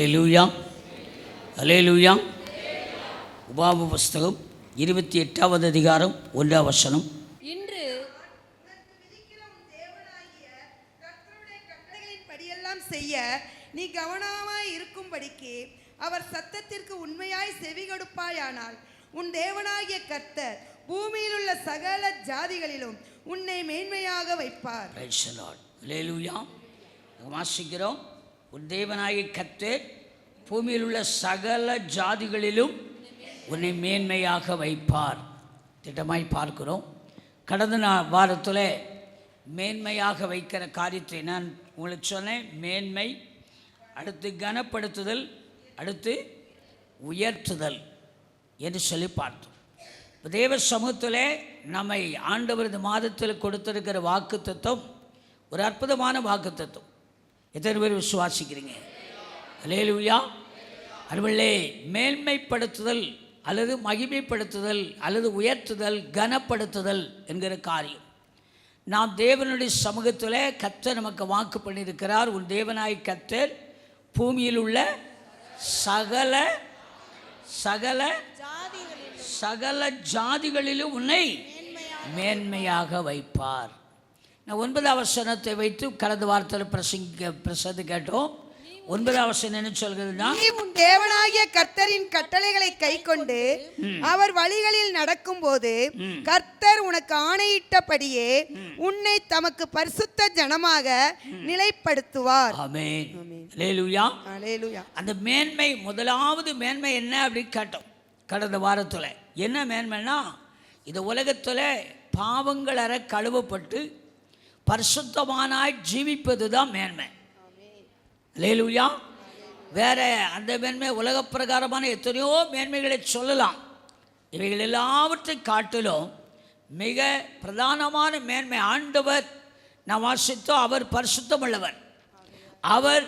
அல்லேலூயா, அல்லேலூயா. உபாகம புஸ்தகம் 28வது அதிகாரம் 1ஆம் வசனம். இன்று படியெல்லாம் செய்ய நீ கவனமாய் இருக்கும்படிக்கு அவர் சத்தத்திற்கு உண்மையாய் செவி கொடுப்பாயானால் உன் தேவனாகிய கர்த்தர் பூமியில் உள்ள சகல ஜாதிகளிலும் உன்னை மேன்மையாக வைப்பார். Praise the Lord. அல்லேலூயா. வாசிக்கிறோம், உன் தேவனாகிய கர்த்தர் பூமியில் உள்ள சகல ஜாதிகளிலும் உன்னை மேன்மையாக வைப்பார். திட்டமாய் பார்க்கிறோம். கடந்த வாரத்தில் மேன்மையாக வைக்கிற காரியத்தை நான் உங்களுக்கு சொன்னேன். மேன்மை, அடுத்து கனப்படுத்துதல், அடுத்து உயர்த்துதல் என்று சொல்லி பார்த்தோம். தேவ சமூகத்தில் நம்மை ஆண்டவர் இந்த மாதத்தில் கொடுத்திருக்கிற வாக்கு தத்துவம் ஒரு அற்புதமான வாக்கு தத்துவம். எத்தனை பேர் விசுவாசிக்கிறீங்க? அல்லேலூயா. அதுவல்லே மேன்மைப்படுத்துதல் அல்லது மகிமைப்படுத்துதல் அல்லது உயர்த்துதல், கனப்படுத்துதல் என்கிற காரியம் நாம் தேவனுடைய சமூகத்தில் கர்த்தர் நமக்கு வாக்கு பண்ணியிருக்கிறார். உன் தேவனாய் கர்த்தர் பூமியில் உள்ள சகல சகல சகல ஜாதிகளிலும் உன்னை மேன்மையாக வைப்பார். நான் 9ஆம் வசனத்தை வைத்து கடந்த வாரத்தில் பிரசங்கம் கேட்டோம். 9ஆம் வசனம் என்ன சொல்கிறதுனா, நீ உன் தேவனாகிய கர்த்தரின் கட்டளைகளை கைக்கொண்டு அவர் வழிகளில் நடக்கும்போது கர்த்தர் உனக்கு ஆணையிட்டபடியே உன்னை தமக்கு பரிசுத்த ஜனமாக நிலைப்படுத்துவார். ஆமென். அல்லேலூயா. அல்லேலூயா. அந்த மேன்மை, முதலாவது மேன்மை என்ன அப்படின்னு கேட்டோம் கடந்த வாரத்தில். என்ன மேன்மைனா, இந்த உலகத்தில் பாவங்கள் அற கழுவப்பட்டு பரிசுத்தமானாய் ஜீவிப்பது தான் மேன்மை. அல்லேலூயா. வேற அந்த மேன்மை உலக பிரகாரமான எத்தனையோ மேன்மைகளை சொல்லலாம். இவைகள் எல்லாவற்றையும் காட்டிலும் மிக பிரதானமான மேன்மை ஆண்டவர் நாம் வாசித்தோம். அவர் பரிசுத்தமுள்ளவர். அவர்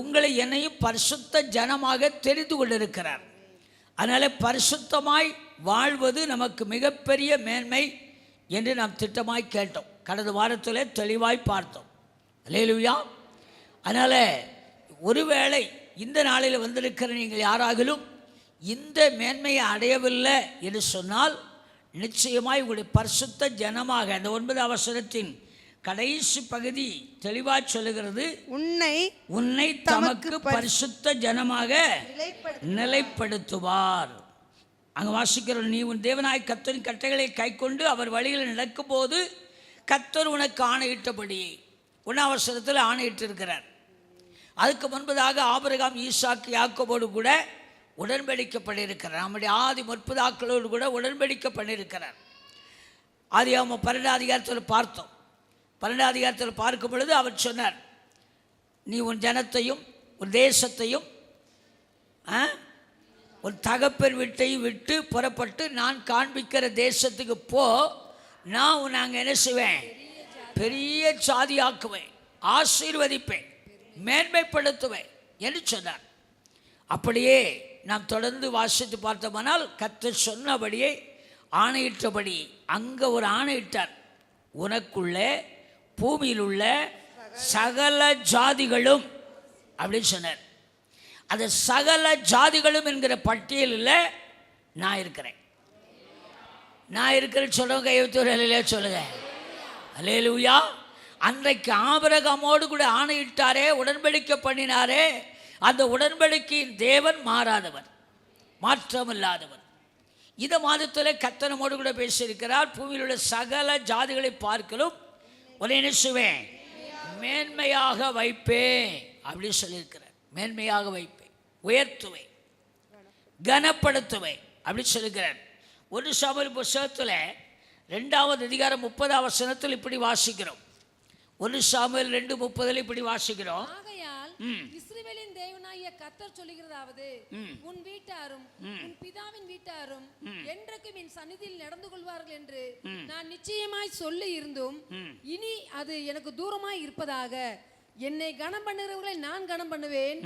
உங்களை என்னையும் பரிசுத்த ஜனமாக தெரிந்து கொண்டிருக்கிறார். அதனால் பரிசுத்தமாய் வாழ்வது நமக்கு மிகப்பெரிய மேன்மை என்று நாம் திட்டமாய் கேட்டோம். கடந்த வாரத்தில் தெளிவாய் பார்த்தோம். அல்லேலூயா. அதனால் ஒருவேளை இந்த நாளில் வந்திருக்கிற நீங்கள் யாராகிலும் இந்த மேன்மையை அடையவில்லை என்று சொன்னால், நிச்சயமாய் உங்களுடைய பரிசுத்த ஜனமாக, அந்த 9ஆம் வசனத்தின் கடைசி பகுதி தெளிவாக சொல்லுகிறது, உன்னை தமக்கு பரிசுத்த ஜனமாக நிலைப்படுத்துவார். அங்கே வாசிக்கிறோம், நீ உன் தேவனாய் கர்த்தரின் கட்டளைகளை கைக்கொண்டு அவர் வழியில் நடக்கும்போது கர்த்தர் உனக்கு ஆணையிட்டபடி. 1ஆம் வசனத்தில் ஆணையிட்டு இருக்கிறார். அதுக்கு முன்பதாக ஆபிரகாம், ஈசாக்கு, யாக்கோபோடு கூட உடன்படிக்கை பண்ணியிருக்கிறார். நம்முடைய ஆதி முற்பதாக்களோடு கூட உடன்படிக்கை பண்ணியிருக்கிறார். ஆதியாகமம் 12ஆம் அதிகாரத்தில் பார்த்தோம். 12ஆம் அதிகாரத்தில் பார்க்கும் பொழுது அவர் சொன்னார், நீ உன் ஜனத்தையும் உன் தேசத்தையும் உன் தகப்பன் வீட்டையும் விட்டு புறப்பட்டு நான் காண்பிக்கிற தேசத்துக்கு போ. நான் உன்னை அங்கே என்ன செய்வேன்? பெரிய சாதியாக்குவேன், ஆசீர்வதிப்பேன், மேன்மைப்படுத்துவேன் என்று சொன்னார். அப்படியே நாம் தொடர்ந்து வாசித்து பார்த்தோமானால் கர்த்தர் சொன்னபடியே ஆணையிட்டபடி அங்கே ஒரு ஆணையிட்டார், உனக்குள்ளே பூமியில் உள்ள சகல ஜாதிகளும் அப்படின்னு சொன்னார். அந்த சகல ஜாதிகளும் என்கிற பட்டியலில் நான் இருக்கிறேன். நான் இருக்கிறேன்னு சொல்லுங்க, கையெழுத்து சொல்லுங்க. அல்லேலூயா. அன்றைக்கு ஆபிரகாமோடு கூட ஆணையிட்டாரே, உடன்படிக்கை பண்ணினாரே, அந்த உடன்படிக்கையின் தேவன் மாறாதவர், மாற்றமில்லாதவர். இந்த மாதத்தில் கர்த்தனோடு கூட பேசியிருக்கிறார். பூமியில் உள்ள சகல ஜாதிகளை பார்க்கலும் உன்னை என்ன செய்வேன்? மேன்மையாக வைப்பேன் அப்படின்னு சொல்லியிருக்கிறார். மேன்மையாக வைப்பேன், உயர்த்துவேன், கனப்படுத்துவேன் அப்படின்னு சொல்லியிருக்கிறார். 1 சாமுவேல் புத்தகத்தில் 2ஆவது அதிகாரம் 30ஆம் வசனத்தில் இப்படி வாசிக்கிறோம். 1 சாமுவேல் 2:30 இப்படி வாசிக்கிறோம். ஆகையால் இஸ்ரவேலின் தேவனாகிய கர்த்தர் சொல்லுகிறதாவது, உன் வீட்டாரும் உன் பிதாவின் வீட்டாரும் என்றைக்கும் என் சந்நிதியில் நடந்து கொள்வார்கள் என்று நான் நிச்சயமாய் சொல்லி இருந்தும் இனி அது எனக்கு தூரமாய் இருப்பதாக. என்னை கனம் பண்ணுகிறவர்களை நான் கனம் பண்ணுவேன்,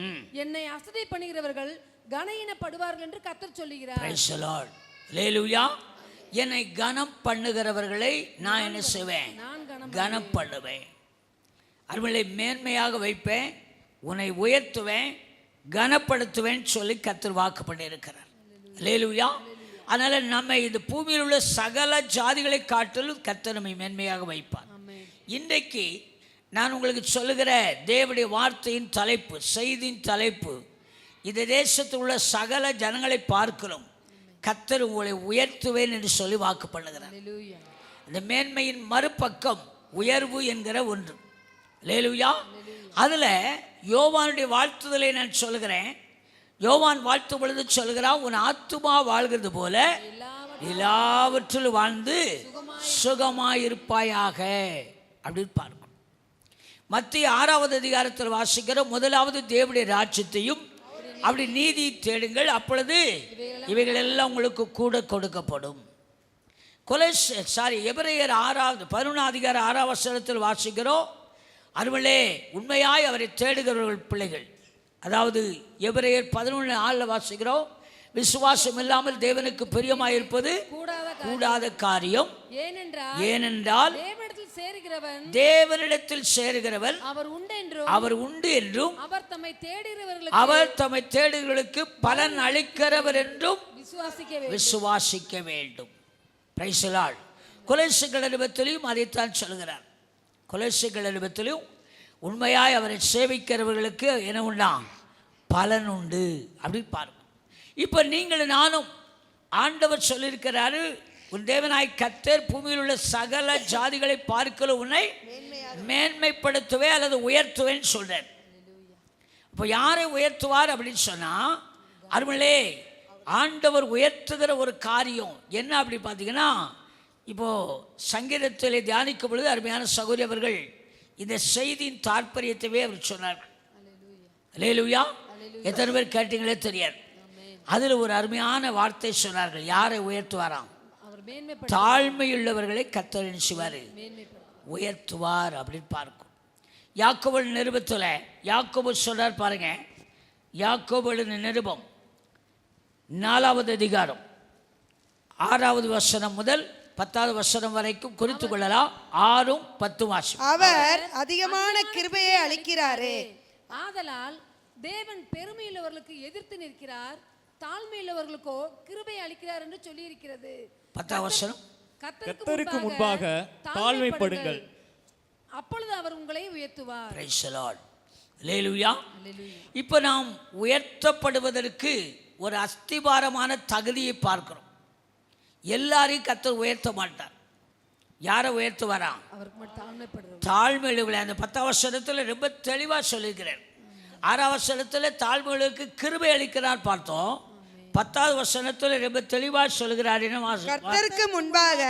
என்னை அசட்டை பண்ணுகிறவர்கள் கனஈனப்படுவார்கள் என்று கர்த்தர் சொல்லுகிறார். Praise the Lord. Hallelujah. என்னை கனம் பண்ணுகிறவர்களை நான் என்ன செய்வேன்? கனம் பண்ணுவேன். அவர்களை மேன்மையாக வைப்பேன், உன்னை உயர்த்துவேன், கனப்படுத்துவேன்னு சொல்லி கர்த்தர் வாக்கு பண்ணியிருக்கிறார். அல்லேலூயா. அதனால் நம்ம இந்த பூமியில் உள்ள சகல ஜாதிகளை காட்டிலும் கர்த்தர் நம்மை மேன்மையாக வைப்பார். இன்றைக்கு நான் உங்களுக்கு சொல்லுகிற தேவனுடைய வார்த்தையின் தலைப்பு, செய்தியின் தலைப்பு, இந்த தேசத்தில் உள்ள சகல ஜனங்களை பார்க்கிறோம் கர்த்தர் உங்களை உயர்த்துவேன் என்று சொல்லி வாக்கு பண்ணுகிறார். இந்த மேன்மையின் மறுபக்கம் உயர்வு என்கிற ஒன்று. அல்லேலூயா. அதில் யோவானுடைய வாழ்த்துதலை நான் சொல்கிறேன். யோவான் வாழ்த்தும் பொழுது சொல்கிறான், உன் ஆத்துமா வாழ்கிறது போல எல்லாவற்றிலும் வாழ்ந்து சுகமாயிருப்பாயாக அப்படின்னு பார்க்கணும். மத்திய 6வது அதிகாரத்தில் வாசிக்கிற, முதலாவது தேவனுடைய ராஜ்யத்தையும் அப்படி நீதி தேடுங்கள், அப்பொழுது இவைகள் எல்லாம் உங்களுக்கு கூட கொடுக்கப்படும். எபிரேயர் 11 அதிகாரம் 6வது வசனத்தில் வாசிக்கிறோம், அருளே உண்மையாய் அவரை தேடுகிறவர்கள் பிள்ளைகள். அதாவது எபிரேயர் 11:4 வாசிக்கிறோம், விசுவாசம் இல்லாமல் தேவனுக்கு பிரியமாயிருப்பது கூடாத காரியம். ஏனென்றால் தேவனிடத்தில் சேருகிறவன் அவர் உண்டு என்றும் அவர் தம்மை தேடுகிறவர்களுக்கு பலன் அளிக்கிறவர் என்றும் விசுவாசிக்க வேண்டும். Praise the Lord. கொலோசியர் நிருபத்திலும் அதைத்தான் சொல்கிறார். கொலோசியர் நிருபத்திலும் உண்மையாய் அவரை சேவிக்கிறவர்களுக்கு என்ன உண்டா? பலன் உண்டு அப்படின்னு பாருங்க. இப்போ நீங்கள் நானும் ஆண்டவர் சொல்லியிருக்கிறாரு, உன் தேவனாய் கர்த்தர் பூமியில் உள்ள சகல ஜாதிகளை பார்க்கல உன்னை மேன்மைப்படுத்துவே அல்லது உயர்த்துவேன்னு சொல்றார். இப்போ யாரை உயர்த்துவார் அப்படின்னு சொன்னால், அருமலே ஆண்டவர் உயர்த்துகிற ஒரு காரியம் என்ன அப்படி பார்த்தீங்கன்னா, இப்போது சங்கீதத்தில் தியானிக்கும் பொழுது அருமையான சகோதரி அவர்கள் இந்த செய்தியின் தாற்பயத்தவே அவர் சொன்னார்கள். அல்லேலூயா. எத்தனை பேர் கேட்டீங்களே தெரியாது. அதில் ஒரு அருமையான வார்த்தை சொன்னார்கள், யாரை உயர்த்துவாராம்? தாழ்மையுள்ளவர்களை கர்த்தர் செய்வார், உயர்த்துவார் அப்படின்னு பார்க்கும். யாக்கோபு நிருபத்தில் யாக்கோபு சொல்றார் பாருங்க. யாக்கோபு நிருபம் 4வது அதிகாரம் 6வது வசனம் முதல் 10வது வசனம் வரைக்கும் குறித்து கொள்ளலாம். 6ம் 10ம் வாசி. அவர் அதிகமான கிருபையை அளிக்கிறாரே, ஆதலால் தேவன் பெருமையுள்ளவர்களுக்கு எதிர்த்து நிற்கிறார், தாழ்மையுள்ளவர்களுக்கோ கிருபை அளிக்கிறார் என்று சொல்லி இருக்கிறது. 10வது வசனம், கர்த்தருக்கு முன்பாக தாழ்மைப்படுங்கள், அப்பொழுது அவர் உங்களை உயர்த்துவார். Praise the Lord. அல்லேலூயா. இப்போ நாம் உயர்த்தப்படுவதற்கு ஒரு அஸ்திபாரமான தகுதியை பார்க்கிறோம். எல்லாரையும் கர்த்தர் உயர்த்த மாட்டார். யாரை உயர்த்துவாராம்? தாழ்மையுள்ளவர்களை. அந்த 10வது வசனத்தில் ரொம்ப தெளிவாக சொல்லியிருக்கிறார். 6வது வசனத்தில் தாழ்மையுள்ளவர்களுக்கு கிருபை அளிக்கிறார் பார்த்தோம். 10வது வசனத்தில் ரொம்ப தெளிவாக சொல்கிறார், கர்த்தருக்கு முன்பாக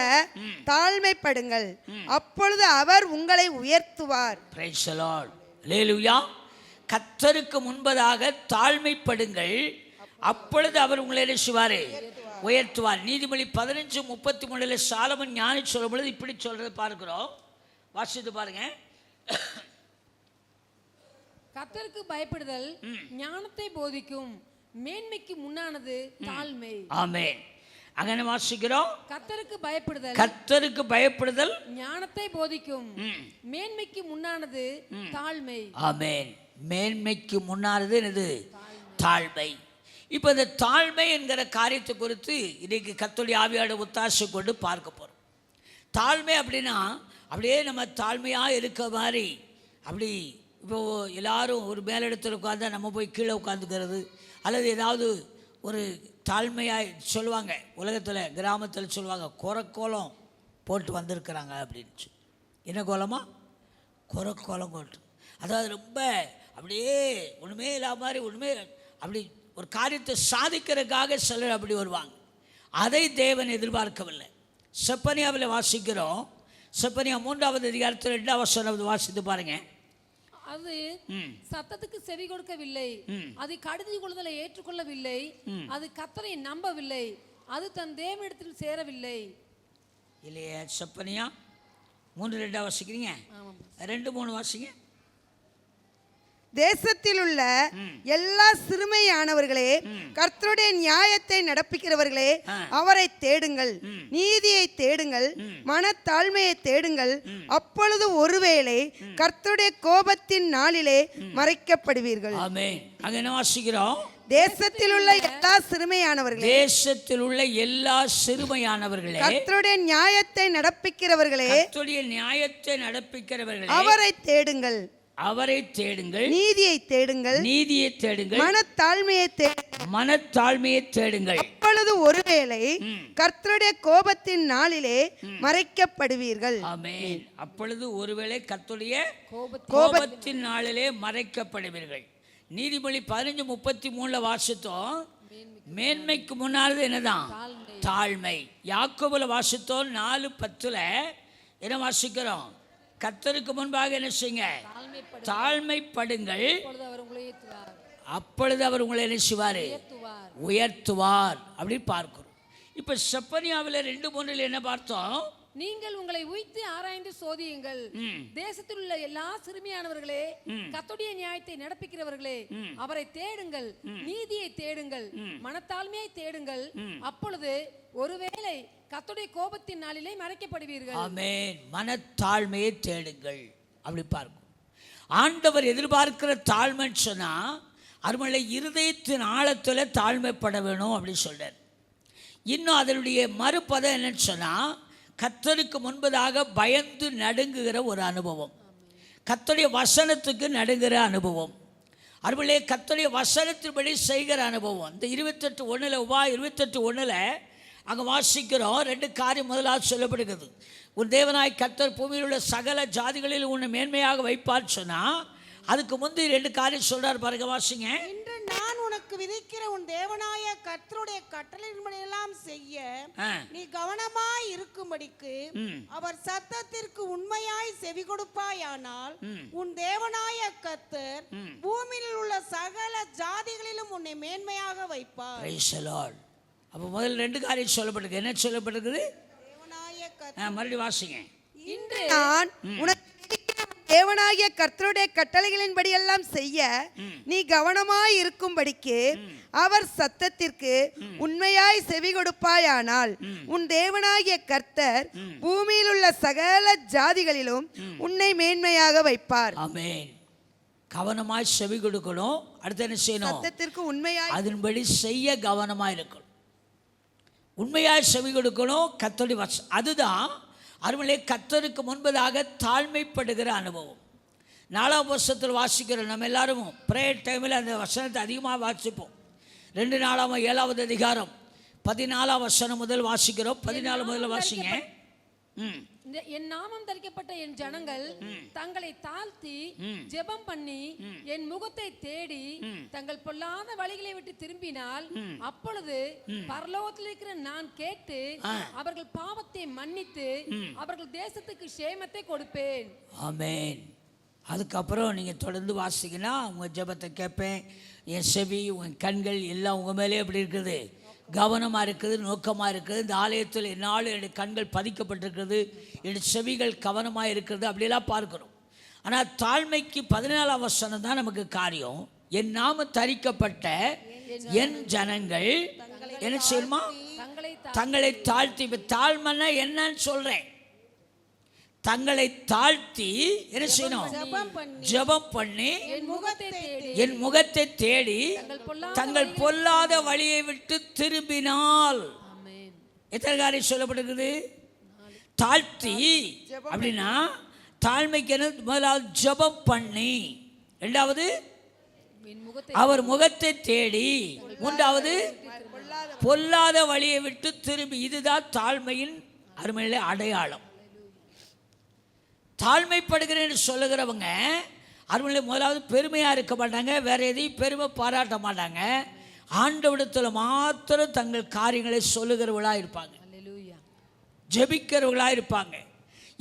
தாழ்மைப்படுங்கள், அப்பொழுது அவர் உங்களை உயர்த்துவார். Praise the Lord. அல்லேலூயா. கர்த்தருக்கு முன்பதாக தாழ்மைப்படுங்கள், அப்பொழுது அவர் உங்களை என்ன செய்வார்? உயர்த்துவார். நீதிமொழி 15:33 சாலமன் ஞானி சொல்லும் பொழுது இப்படி சொல்றது பார்க்கிறோம். வாசித்து பாருங்க. கர்த்தருக்கு பயப்படுதல் ஞானத்தை போதிக்கும், மேன்மைக்கு முன்னானது தாழ்மை. ஆமென். அங்க வாசிக்கிறோம், கர்த்தருக்கு பயப்படுதல் ஞானத்தை போதிக்கும், மேன்மைக்கு முன்னானது தாழ்மை. ஆமென். மேன்மைக்கு முன்னானது என்னது? தாழ்மை. இப்போ இந்த தாழ்மை என்கிற காரியத்தை குறித்து இன்றைக்கு கர்த்தருடைய ஆவியோட ஒத்தாசை கொண்டு பார்க்க போகிறோம். தாழ்மை அப்படின்னா அப்படியே நம்ம தாழ்மையாக இருக்க மாதிரி, அப்படி இப்போது எல்லாரும் ஒரு மேலிடத்தில் உட்காந்தா நம்ம போய் கீழே உட்காந்துக்கிறது, அல்லது ஏதாவது ஒரு தாழ்மையாக சொல்லுவாங்க. உலகத்தில் கிராமத்தில் சொல்லுவாங்க, குறக்கோலம் போட்டு வந்திருக்கிறாங்க அப்படின்னு. என்ன கோலமா? குறக்கோலம் போட்டு, அதாவது ரொம்ப அப்படியே ஒன்றுமே இல்லாத மாதிரி, ஒன்றுமே அப்படி ஒரு காரியத்தை சாதிக்கிறதுக்காக சிலர் அப்படி வருவாங்க. அதை தேவன் எதிர்பார்க்கவில்லை. செப்பனியாவில் வாசிக்கிறோம். செப்பனியா 3வது அதிகாரத்தில் 2வது வசனம் வாசித்து பாருங்க. அது சத்தத்துக்கு செவி கொடுக்கவில்லை, அது கடிந்து கொள்ளுதலை ஏற்றுக்கொள்ளவில்லை, அது கர்த்தரை நம்பவில்லை, அது தன் தேவனிடத்தில் சேரவில்லை. இல்லையா? செப்பனியா 3:2 வாசிக்கிறீங்க, 2:3 வாசிங்க. தேசத்தில் உள்ள எல்லா சிறுமையானவர்களே, கர்த்தருடைய நியாயத்தை நடப்பிக்கிறவர்களே, அவரை தேடுங்கள், நீதியை தேடுங்கள், மனத்தாழ்மையை தேடுங்கள். அப்பொழுது ஒருவேளை கர்த்தருடைய கோபத்தின் நாளிலே மறைக்கப்படுவீர்கள். ஆமென். அங்க என்ன வாசிக்கிறோம்? தேசத்தில் உள்ள எல்லா சிறுமையானவர்களே, தேசத்தில் உள்ள எல்லா சிறுமையானவர்களே, கர்த்தருடைய நியாயத்தை நடப்பிக்கிறவர்களே, கர்த்தருடைய நியாயத்தை நடப்பிக்கிறவர்களே, அவரை தேடுங்கள், அவரை தேடுங்கள், நீதியை தேடுங்கள், நீதியை தேடுங்கள், மனத்தாழ்மையை தேடுங்கள். மனத்தாழ்மையை தேடுங்கள். அப்பொழுது ஒருவேளை கர்த்தருடைய கோபத்தின் நாளிலே மறைக்கப்படுவீர்கள். ஆமென். அப்பொழுது ஒருவேளை கர்த்தருடைய கோபத்தின் நாளிலே மறைக்கப்படுவீர்கள். நீதிமொழி 15:33 வாசித்தோம். மேன்மைக்கு முன்னானது என்னதான்? தாழ்மை. யாக்கோபுல வாசித்தோம் 4:10 என்ன வாசிக்கிறோம்? கர்த்தருக்கு முன்பாக என்ன செய்யுங்க? தாழ்மைப்படுங்கள், அப்பொழுது அவர் உங்களை என்ன செய்வார்? உயர்த்துவார். அப்படி பார்க்கிறோம். இப்ப செப்பனியாவில் 2:3 என்ன பார்த்தோம்? நீங்கள் உங்களை உய்த்து ஆராய்ந்து சோதியுங்கள், தேசத்தில் உள்ள எல்லா சிறுமியானவர்களே, கர்த்தருடைய நியாயத்தை நடப்பிக்கிறவர்களே, அவரை தேடுங்கள், நீதியை தேடுங்கள், மனத்தாழ்மையை தேடுங்கள். அப்பொழுது ஒருவேளை கர்த்தருடைய கோபத்தின் நாளிலே மறைக்கப்படுவீர்கள். ஆமென். மனத்தாழ்மையை தேடுங்கள். அப்படி பார்க்கும். ஆண்டவர் எதிர்பார்க்கிற தாழ்மைன்னு சொன்னா அருமலை இருதயத்தின் ஆழத்துல தாழ்மைப்பட வேணும் அப்படி சொல்றார். இன்னும் அதனுடைய மறுபதம் என்னன்னு சொன்னா கர்த்தருக்கு முன்பதாக பயந்து நடுங்குகிற ஒரு அனுபவம், கர்த்தருடைய வசனத்துக்கு நடுங்குகிற அனுபவம், அருமலே கர்த்தருடைய வசனத்தின்படி செய்கிற அனுபவம். இந்த 28:1 28:1 அங்கே வாசிக்கிறோம். 2 காரியம் முதலாவது சொல்லப்படுகிறது. உன் தேவனாய் கர்த்தர் பூமியில் உள்ள சகல ஜாதிகளில் உன்னை மேன்மையாக வைப்பார் சொன்னா அதுக்கு முந்தைய 2 காரியம் சொல்றார் பாருங்க, வாசிங்க. இன்று நான் உனக்கு விதிக்கிற உன் தேவனாய கர்த்தருடைய கட்டளையின்படியெல்லாம் செய்ய நீ கவனமாய் இருக்கும்படிக்கு அவர் சத்தத்திற்கு உண்மையாய் செவி கொடுப்பாயானால் உன் தேவனாய கர்த்தர் பூமியில் உள்ள சகல ஜாதிகளிலும் உன்னை மேன்மையாக வைப்பார். Praise the Lord. அப்போ முதல் 2 காரியம் சொல்லப்பட்டிருக்கு. என்ன சொல்லப்பட்டிருக்குது? தேவனாய கர்த்தர். மறுபடியும் வாசிங்க. இன்று நான் உனக்கு தேவனாகிய கர்த்தருடைய கட்டளைகளின்படி எல்லாம் செய்ய நீ கவனமாய் இருக்கும்படிக்கு அவர் சத்தத்திற்கு உண்மையாய் செவி கொடுப்பாயானால் உன் தேவனாகிய கர்த்தர் பூமியில் உள்ள சகல ஜாதிகளிலும் உன்னை மேன்மையாக வைப்பார். ஆமென். கவனமாய் செவி கொடுக்கணும். அடுத்து என்ன செய்யணும்? சத்தத்திற்கு உண்மையாய் அதன்படி செய்ய கவனமாய் இருக்கணும். உண்மையாய் செவி கொடுக்கணும். கர்த்தருடைய வசனம் அதுதான் அருமலே கர்த்தருக்கு முன்பதாக தாழ்மைப்படுகிற அனுபவம். 4ஆம் வருஷத்தில் வாசிக்கிறோம். நம்ம எல்லாரும் ப்ரேயர் டைமில் அந்த வசனத்தை அதிகமாக வாசிப்போம். 2 நாளாம் 7வது அதிகாரம் 14ஆம் வசனம் முதல் வாசிக்கிறோம். 14 முதல்ல வாசிங்க. என் நாமம் தரிக்கப்பட்ட என் ஜனங்கள் தங்களை தாழ்த்தி ஜெபம் பண்ணி என் முகத்தை தேடி தங்கள் பொல்லாத வழிகளை விட்டு திரும்பினால் அப்பொழுது பரலோகத்தில் இருக்கிற நான் கேட்டு அவர்கள் பாவத்தை மன்னித்து அவர்கள் தேசத்துக்கு சேமத்தை கொடுப்பேன். ஆமென். அதுக்கப்புறம் நீங்கள் தொடர்ந்து வாசிங்கன்னா உங்கள் ஜெபத்தை கேட்பேன். என் செவி உங்கள் கண்கள் எல்லாம் உங்கள் மேலே எப்படி இருக்குது? கவனமாக இருக்குது, நோக்கமாக இருக்குது. இந்த ஆலயத்தில் என்னால் என்னுடைய கண்கள் பதிக்கப்பட்டிருக்கிறது, என்னுடைய செவிகள் கவனமாக இருக்கிறது, அப்படியெல்லாம் பார்க்கிறோம். ஆனால் தாழ்மைக்கு 14ஆம் வசனம் தான் நமக்கு காரியம். என் நாம தரிக்கப்பட்ட என் ஜனங்கள் என்ன செய்யுமா? தங்களை தாழ்த்தி. இப்போ தாழ்மைன்னா என்னன்னு சொல்கிறேன். தங்களை தாழ்த்தி என்ன செய்யணும்? ஜெபம் பண்ணி என் முகத்தை தேடி தங்கள் பொல்லாத வழியை விட்டு திரும்பினால். எத்தனை காரியம் சொல்லப்படுகிறது? தாழ்த்தி அப்படின்னா தாழ்மைக்கு என்ன? முதலாவது ஜெபம் பண்ணி, 2வது அவர் முகத்தை தேடி, 3வது பொல்லாத வழியை விட்டு திரும்பி. இதுதான் தாழ்மையின் அருமையிலே அடையாளம். தாழ்மைப்படுகிறேன்னு சொல்லுகிறவங்க அருமையிலே முதலாவது பெருமையாக இருக்க மாட்டாங்க, வேற எதையும் பெருமை பாராட்ட மாட்டாங்க. ஆண்டவரிடத்தில் மாத்திரம் தங்கள் காரியங்களை சொல்லுகிறவர்களாக இருப்பாங்க, ஜெபிக்கிறவர்களாக இருப்பாங்க.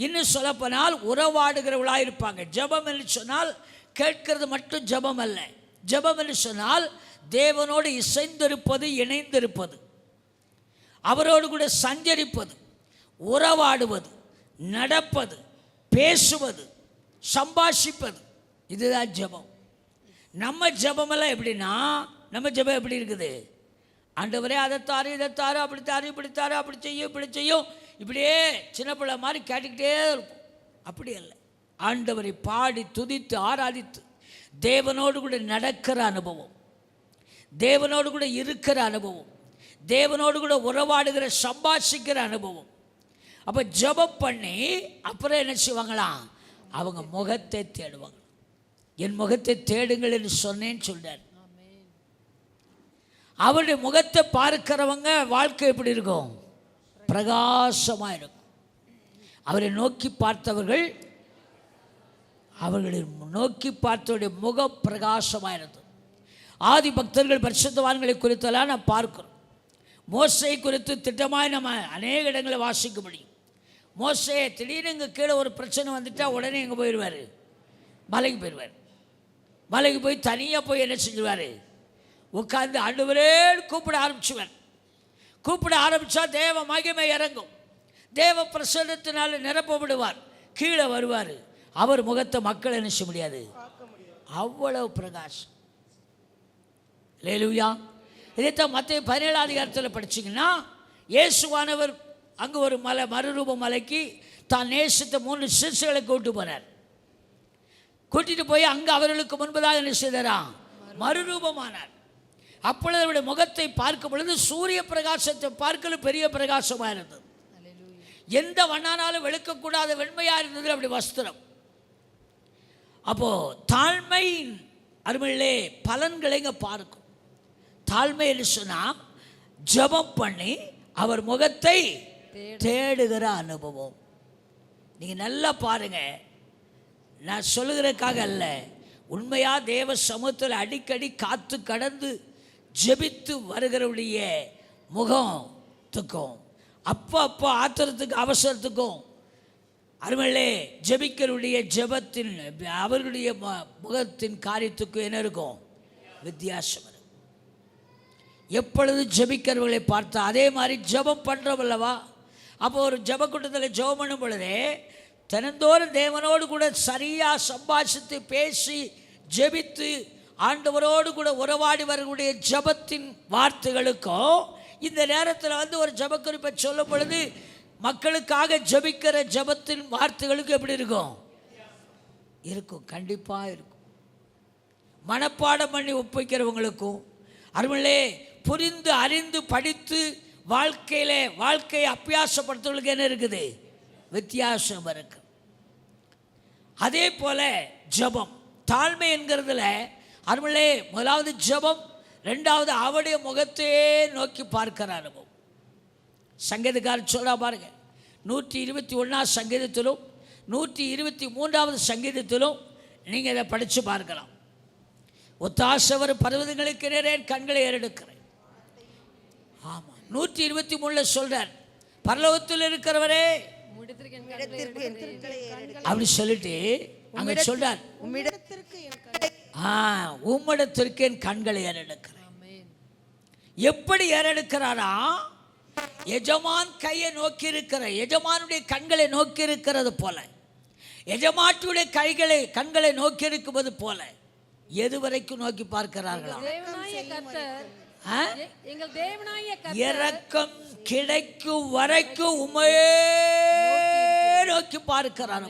இன்னும் சொல்லப்போனால் உறவாடுகிறவர்களாக இருப்பாங்க. ஜெபம் என்று சொன்னால் கேட்கிறது மட்டும் ஜெபம் அல்ல. ஜெபம் என்று சொன்னால் தேவனோடு இசைந்திருப்பது, இணைந்திருப்பது, அவரோடு கூட சஞ்சரிப்பது, உறவாடுவது, நடப்பது, பேசுவது, சம்பாஷிப்பது. இதுதான் ஜெபம். நம்ம ஜெபமெல்லாம் எப்படின்னா, நம்ம ஜெபம் எப்படி இருக்குது? ஆண்டவரே அதை தாரு, இதை தாரு, அப்படி தாரு, இப்படி தாரு, அப்படி செய்யும், இப்படி செய்யும், இப்படியே சின்ன பிள்ளை மாதிரி கேட்டுக்கிட்டே இருப்போம். அப்படி அல்ல. ஆண்டவரை பாடி துதித்து ஆராதித்து தேவனோடு கூட நடக்கிற அனுபவம், தேவனோடு கூட இருக்கிற அனுபவம், தேவனோடு கூட உறவாடுகிற சம்பாஷிக்கிற அனுபவம். அப்போ ஜெபம் பண்ணி அப்புறம் என்ன செய்வாங்களாம்? அவங்க முகத்தை தேடுவாங்க. என் முகத்தை தேடுங்கள் என்று சொன்னேன்னு சொல்றார். அவருடைய முகத்தை பார்க்கிறவங்க வாழ்க்கை எப்படி இருக்கும்? பிரகாசமாக இருக்கும். அவரை நோக்கி பார்த்தவர்கள், அவர்களை நோக்கி பார்த்தவருடைய முகம் பிரகாசமாக இருந்தது. ஆதி பக்தர்கள் பரிசுத்தவான்களை குறித்தெல்லாம் நான் பார்க்கிறோம். மோசை குறித்து திட்டமாய் நம்ம அநேக இடங்களை வாசிக்க முடியும். மோசே திடீர்னு இங்கே கீழே ஒரு பிரச்சனை வந்துட்டால் உடனே எங்கே போயிடுவார்? மலைக்கு போயிடுவார். மலைக்கு போய் தனியாக போய் என்ன செஞ்சுவார்? உட்கார்ந்து ஆண்டவரே கூப்பிட ஆரம்பிச்சுவார். கூப்பிட ஆரம்பித்தா தேவ மகிமை இறங்கும். தேவ பிரசன்னத்தினால நிரப்பப்படுவார். கீழே வருவார். அவர் முகத்தை மக்கள் என்ன செய்ய முடியாது, அவ்வளவு பிரகாசம். அல்லேலூயா. இதைத்தான் மத்திய 17 அதிகாரத்தில் படிச்சிங்கன்னா, இயேசுவானவர் அங்கே ஒரு மலை, மறுரூப மலைக்கு தான் நேசித்த 3 சிசுகளை கூட்டு போனார். கூட்டிட்டு போய் அங்கே அவர்களுக்கு முன்பதாக என்ன செய்தாராம்? மறுரூபமானார். அப்பொழுது அவருடைய முகத்தை பார்க்கும் பொழுது சூரிய பிரகாசத்தை பார்க்கல பெரிய பிரகாசமாக இருந்தது. எந்த வண்ணானாலும் வெளுக்கக்கூடாத வெண்மையாக இருந்தது அப்படி வஸ்திரம். அப்போது தாழ்மையின் அருமையிலே பலன்களை இங்கே பார்க்கும். தாழ்மை என்று சொன்னால் ஜெபம் பண்ணி அவர் முகத்தை தேடுகிற அனுபவம். நீங்கள் நல்லா பாருங்கள். நான் சொல்லுகிறதுக்காக அல்ல, உண்மையாக தேவ சமூகத்தில் அடிக்கடி காத்து கடந்து ஜெபித்து வருகிறவருடைய முகத்துக்கும் அப்போ ஆத்திரத்துக்கு அவசரத்துக்கும் அருமையிலே ஜெபிக்கிறவருடைய ஜெபத்தின் அவர்களுடைய முகத்தின் காரியத்துக்கும் என்ன இருக்கும்? வித்தியாசம் இருக்கும். எப்பொழுது ஜெபிக்கிறவர்களை பார்த்தா அதே மாதிரி ஜெபம் பண்ணுறவல்லவா? அப்போ ஒரு ஜெப கூட்டத்தில் ஜெபம் பண்ணும் பொழுதே தினந்தோறும் தேவனோடு கூட சரியாக சம்பாஷித்து பேசி ஜெபித்து ஆண்டவரோடு கூட உறவாடி வரக்கூடிய ஜெபத்தின் வார்த்தைகளுக்கும் இந்த நேரத்தில் வந்து ஒரு ஜெப குறிப்பை சொல்லும் பொழுது மக்களுக்காக ஜெபிக்கிற ஜெபத்தின் வார்த்தைகளுக்கு எப்படி இருக்கும்? இருக்கும், கண்டிப்பாக இருக்கும். மனப்பாடம் பண்ணி ஒப்பிக்கிறவங்களுக்கும் அருமையிலே புரிந்து அறிந்து படித்து வாழ்க்கையை அபியாசப்படுத்துவர்களுக்கு என்ன இருக்குது? வித்தியாசம் இருக்கு. அதே போல ஜெபம் தாழ்மை என்கிறதுல அருமையிலே முதலாவது ஜெபம், ரெண்டாவது அவருடைய முகத்தையே நோக்கி பார்க்கிற அனுபவம். சங்கீதக்காரர் சொல்ல பாருங்க, 121 சங்கீதத்திலும் 123 சங்கீதத்திலும் நீங்கள் இதை படித்து பார்க்கலாம். ஒத்தாசவர் பர்வதங்களுக்கு நேரே கண்களை ஏறெடுக்கிறேன். ஆமாம், 123 சொல்றார், பரலோகத்தில் இருக்கிறவரே அப்படி சொல்லிட்டு அங்க சொல்றார், உம்மிடத்திற்கு என் கண்களை ஏறெடுக்கிறேன். எப்படி ஏறெடுக்கிறாரா? எஜமான் கையை நோக்கி இருக்கிற, எஜமானுடைய கண்களை நோக்கி இருக்கிறது போல, எஜமாட்டுடைய கண்களை நோக்கி இருக்குவது போல எது வரைக்கும் நோக்கி பார்க்கிறார்களா? இரக்கம் கிடைக்கும் வரைக்கும் உமையே நோக்கி பார்க்கிறார்.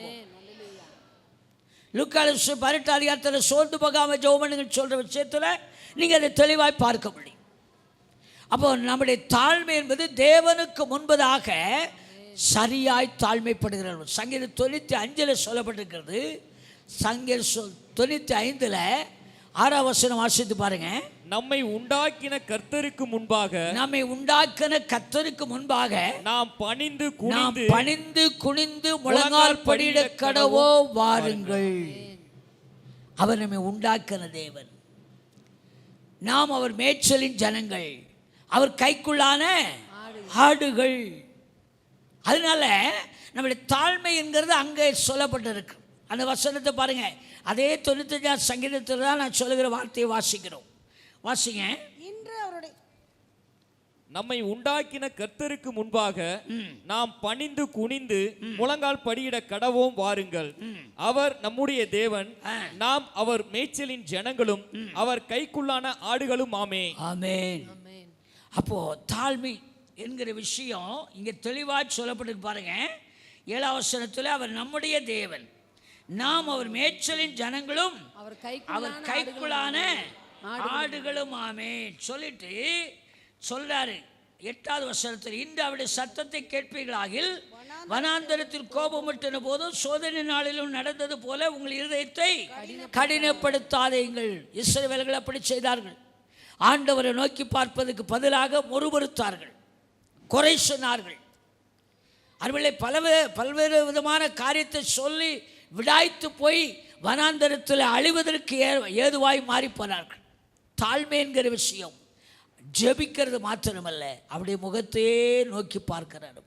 லூக்காஸ் 18 அதிகாரத்தில் சோர்ந்து போகாம ஜெபம் சொல்ற விஷயத்தில் நீங்கள் அதை தெளிவாய் பார்க்க முடியும். அப்போ நம்முடைய தாழ்மை என்பது தேவனுக்கு முன்பதாக சரியாய் தாழ்மைப்படுகிறார். சங்கீதம் 95 சொல்லப்பட்டிருக்கிறது. சங்கீதம் 95 6ஆம் வசனம் வாசித்து பாருங்க. நம்மை உண்டாக்கின கர்த்தருக்கு முன்பாக நாம் பணிந்து குனிந்து முழங்கால் படியிட கடவோ வாருங்கள். அவர் நம்மை உண்டாக்கின தேவன், நாம் அவர் மேய்ச்சலின் ஜனங்கள், அவர் கைக்குள்ளான ஆடுகள். அதனால நம்முடைய தாழ்மை என்கிறது அங்கே சொல்லப்பட்டிருக்கு. அந்த வசனத்தை பாருங்க. அதே 95 சங்கீதத்தில் தான் நான் சொல்லுகிற வார்த்தையை வாசிக்கிறோம். வாசிங்க. நம்மை உண்டாக்கின கர்த்தருக்கு முன்பாக நாம் பணிந்து குனிந்து முழங்கால் படியிட கடவோம் வாருங்கள். அவர் நம்முடைய தேவன், நாம் அவர் மேய்ச்சலின் ஜனங்களும் அவர் கைக்குள்ளான ஆடுகளும் ஆமே. ஆமென். அப்போ தாழ்மை என்கிற விஷயம் இங்க தெளிவாக சொல்லப்பட்டு பாருங்க. 7ஆம் வசனத்தில் அவர் நம்முடைய தேவன், நாம் அவர் மேய்ச்சலின் ஜனங்களும் அவர் கைக்குள்ளான ஆடுகளும் ஆமே சொல்லிட்டு சொல்றாரு. 8வது வசனத்தில் இன்று அவருடைய சத்தத்தை கேட்பீர்களாகில் வனாந்தரத்தில் கோபமட்டின போதும் சோதனை நாளிலும் நடந்தது போல உங்கள் இருதயத்தை கடினப்படுத்தாதீங்கள். இஸ்ரவேலர்கள் அப்படி செய்தார்கள். ஆண்டவரை நோக்கி பார்ப்பதற்கு பதிலாக முறுமுறுத்தார்கள், குறை சொன்னார்கள். அவர்களை பல்வேறு விதமான காரியத்தை சொல்லி விடாய்த்து போய் வனாந்தரத்தில் அழிவதற்கு ஏதுவாய் மாறி போனார்கள். தாழ்மை என்கிற விஷயம் ஜெபிக்கிறது மாத்திரமல்ல, அவருடைய முகத்தையே நோக்கி பார்க்கிறார்.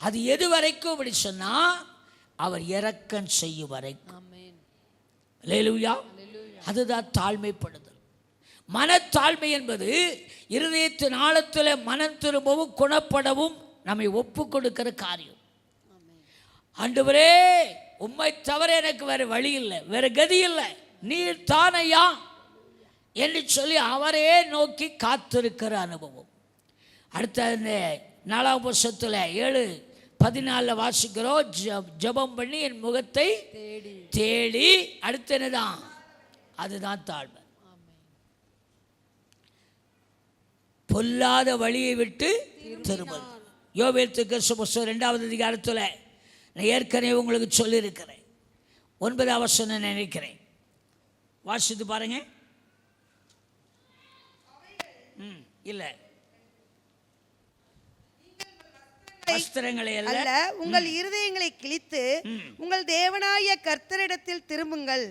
அது எது வரைக்கும் அப்படி சொன்னா அவர் இரக்கம் செய்யும் வரைக்கும். அல்லேலூயா. அதுதான் தாழ்மைப்படுதல். மனத்தாழ்மை என்பது இருதயத்தின் ஆழத்தில் மனம் திரும்பவும் குணப்படவும் நம்மை ஒப்பு கொடுக்கிற காரியம். ஆண்டவரே, உம்மை தவிர எனக்கு வேற வழி இல்லை, வேற கதி இல்லை, நீர் தானையா என்று சொல்லி அவரே நோக்கி காத்திருக்கிற அனுபவம். அடுத்த 4ஆம் வருஷத்தில் 7:14 வாசிக்கிறோம். ஜெபம் பண்ணி என் முகத்தை தேடி. அடுத்து என்னதான்? அதுதான் தாழ்மை. பொல்லாத வழியை விட்டு திரும்புவது. யோவேல் தீர்க்கதரிசி 2வது அதிகாரத்தில் நான் ஏற்கனவே உங்களுக்கு சொல்லியிருக்கிறேன். 9ஆம் வசனம் நினைக்கிறேன், வாசித்து பாருங்க. இல்லை, வஸ்திரங்களை அல்ல உங்கள் இருதயங்களை கிழித்து உங்கள் தேவனாய கர்த்தரிடத்தில் திரும்புங்கள்.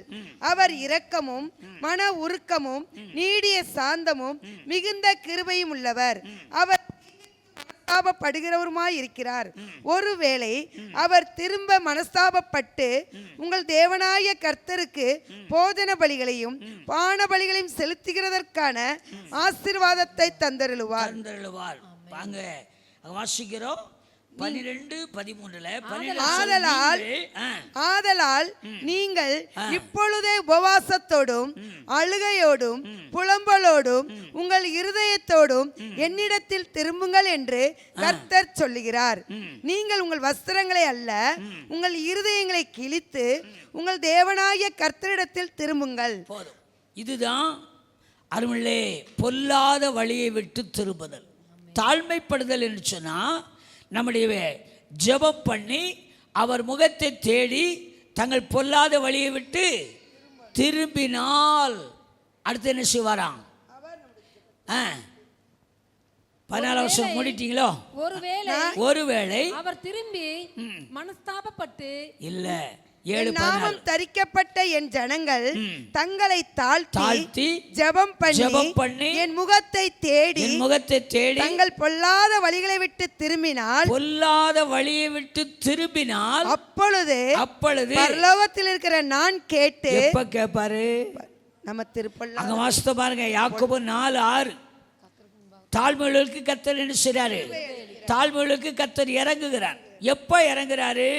அவர் இரக்கமும் மன உருக்கமும் நீடிய சாந்தமும் மிகுந்த கிருபையும் உள்ளவர். அவர் மனஸ்தாபப்படுகிறவருமாய் இருக்கிறார். ஒருவேளை அவர் திரும்ப மனஸ்தாபப்பட்டு உங்கள் தேவனாய கர்த்தருக்கு போஜன பலிகளையும் பான பலிகளையும் செலுத்துகிறதற்கான ஆசீர்வாதத்தை தந்தருளுவார். வாங்க வாசிக்கிறோம் 12:13. ஆதலால் நீங்கள் இப்பொழுதே உபவாசத்தோடும் அழுகையோடும் புலம்பலோடும் உங்கள் இருதயத்தோடும் என்னிடத்தில் திரும்புங்கள் என்று கர்த்தர் சொல்லுகிறார். நீங்கள் உங்கள் வஸ்திரங்களை அல்ல, உங்கள் இருதயங்களை கிழித்து உங்கள் தேவனாகிய கர்த்தரிடத்தில் திரும்புங்கள். போதும். இதுதான் அருமையிலே பொல்லாத வழியை விட்டு திரும்புதல், தாழ்மைப்படுதல் என்று சொன்னா நம்முடைய ஜெபம் பண்ணி அவர் முகத்தை தேடி தங்கள் பொல்லாத வழியை விட்டு திரும்பினால் அடுத்து என்ன செய்வாராம்? 14 வருஷம் மூடிட்டீங்களோ? ஒருவேளை அவர் திரும்பி மனஸ்தாபப்பட்டு இல்ல நாமம் தரிக்கப்பட்ட என் ஜனங்கள் தங்களை தாழ்த்தி ஜெபம் பண்ணி என் முகத்தை தேடி தங்கள் பொல்லாத வழிகளை விட்டு திரும்பினால் அப்பொழுது பரலோகத்தில் இருக்கிற நான் கேட்டு எப்ப கேட்பாரு? நம்ம திருப்பள்ளி அங்க வாசித்து பாருங்க. யாக்கோபு 4:6. தாழ்மையுள்ளவர்களுக்கு கர்த்தர் என்ன செய்றாரு? தாழ்மையுள்ளவர்களுக்கு கர்த்தர் இறங்குகிறார். எப்ப இறங்குறாரு?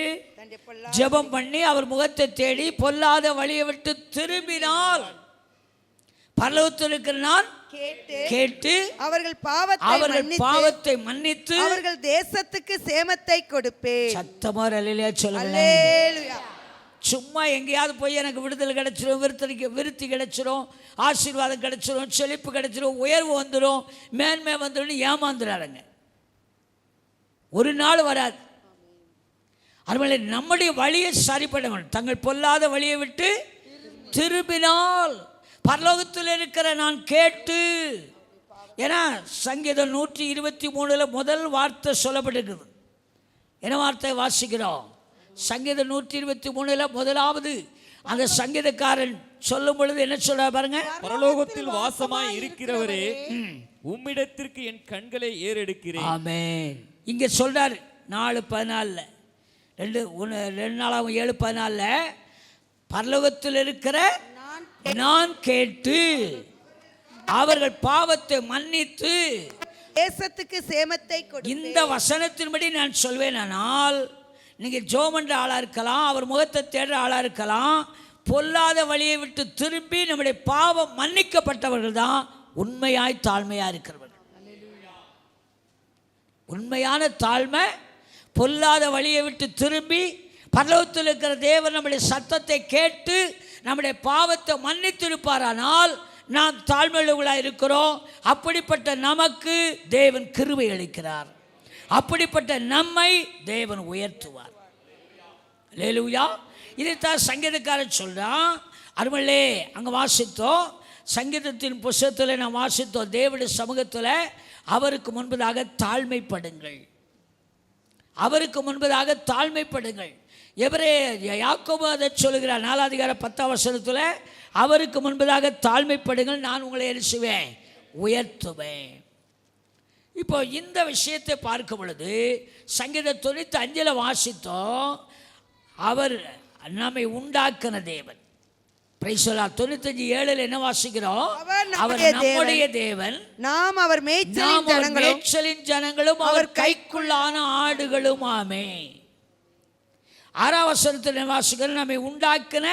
ஜெபம் பண்ணி அவர் முகத்தை தேடி பொல்லாத வழியை விட்டு திரும்பினால் பரலோகத்தில் இருக்கிற நான் கேட்டு அவர்கள் பாவத்தை மன்னித்து அவர்கள் தேசத்துக்கு சேமத்தை கொடுப்பேன். சத்தமா அல்லேலூயா சொல்லுங்க. சும்மா எங்கேயாவது போய் எனக்கு விடுதலை கிடைச்சிரும், விருத்தி கிடைச்சிரும், ஆசீர்வாதம் கிடைச்சிரும், செழிப்பு கிடைச்சிரும், உயர்வு வந்துடும், மேன்மை வந்துடும் ஏமாந்துறாருங்க. ஒரு நாள் வராது. அதுபோல நம்முடைய வழியை சரிப்பட வேண்டும். தங்கள் பொல்லாத வழியை விட்டு திரும்பினால் பரலோகத்தில் இருக்கிற நான் கேட்டு. ஏன்னா சங்கீதம் 123 முதல் வார்த்தை சொல்லப்பட்டிருக்குது. என்ன வார்த்தை வாசிக்கிறோம்? சங்கீதம் 123 முதலாவது அந்த சங்கீதக்காரன் சொல்லும் பொழுது என்ன சொல்ற பாருங்க. பரலோகத்தில் வாசமாய் இருக்கிறவரே, உம்மிடத்திற்கு என் கண்களை ஏறெடுக்கிறேன். ஆமென். இங்க சொல்றாரு 4:14 2 நாளாகும் 7:14 பரலோகத்தில் இருக்கிற நான் கேட்டு அவர்கள் பாவத்தை மன்னித்து தேசத்துக்கு சேமத்தை கொடு. இந்த வசனத்தின்படி நான் சொல்வேனால் நீங்க ஜோமன்ற ஆளா இருக்கலாம், அவர் முகத்தை தேடுற ஆளா இருக்கலாம், பொல்லாத வழியை விட்டு திரும்பி நம்முடைய பாவம் மன்னிக்கப்பட்டவர்கள் தான் உண்மையாய் தாழ்மையா இருக்கிறவர்கள். உண்மையான தாழ்மை பொல்லாத வழியை விட்டு திரும்பி பரலோகத்தில் இருக்கிற தேவன் நம்முடைய சத்தத்தை கேட்டு நம்முடைய பாவத்தை மன்னித்திருப்பாரானால் நாம் தாழ்மையுள்ளவர்களாக இருக்கிறோம். அப்படிப்பட்ட நமக்கு தேவன் கிருபை அளிக்கிறார். அப்படிப்பட்ட நம்மை தேவன் உயர்த்துவார். அல்லேலூயா. இதைத்தான் சங்கீதக்காரன் சொல்றான். அருமல்லே அங்கே வாசித்தோம், சங்கீதத்தின் புஸ்தகத்தில் நாம் வாசித்தோம், தேவனுடைய சமூகத்தில் அவருக்கு முன்பதாக தாழ்மைப்படுங்கள், அவருக்கு முன்பதாக தாழ்மைப்படுங்கள். யாக்கோபு அதை சொல்லுகிறார் 4 அதிகாரம் 10 வசனத்தில், அவருக்கு முன்பதாக தாழ்மைப்படுங்கள், நான் உங்களை என்ன செய்வேன், உயர்த்துவேன். இப்போ இந்த விஷயத்தை பார்க்கும் பொழுது சங்கீதம் 95 வாசித்தோம், அவர் நம்மை உண்டாக்கின தேவன். 95:7 என்ன வாசிக்கிறோம், அவர் நம்முடைய தேவன், நாம் அவர் மேய்ச்சலின் ஜனங்களும் அவர் கைக்குள்ளான ஆடுகளும் ஆமே. 6 வசனத்தில் வாசிக்கிறோம், நம்மை உண்டாக்கின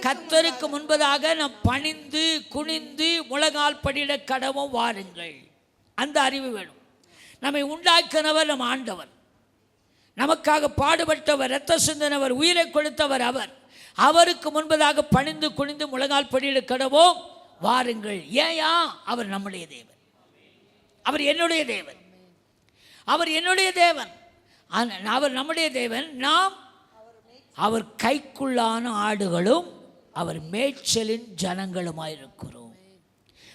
கர்த்தருக்கு முன்பதாக நாம் பணிந்து குனிந்து முழங்கால் படியிட கடவும் வாருங்கள். அந்த அறிவு வேணும். நம்மை உண்டாக்கினவர் நம் ஆண்டவர், நமக்காக பாடுபட்டவர், இரத்த சிந்தனவர், உயிரை கொடுத்தவர் அவர். அவருக்கு முன்பதாக பணிந்து குனிந்து முழங்கால் படியிட கடவோம் வாருங்கள். ஏயா, அவர் நம்முடைய தேவன், அவர் என்னுடைய தேவன், அவர் என்னுடைய தேவன், அவர் நம்முடைய தேவன். நாம் அவர் கைக்குள்ளான ஆடுகளும் அவர் மேய்ச்சலின் ஜனங்களுமாயிருக்கிறோம்.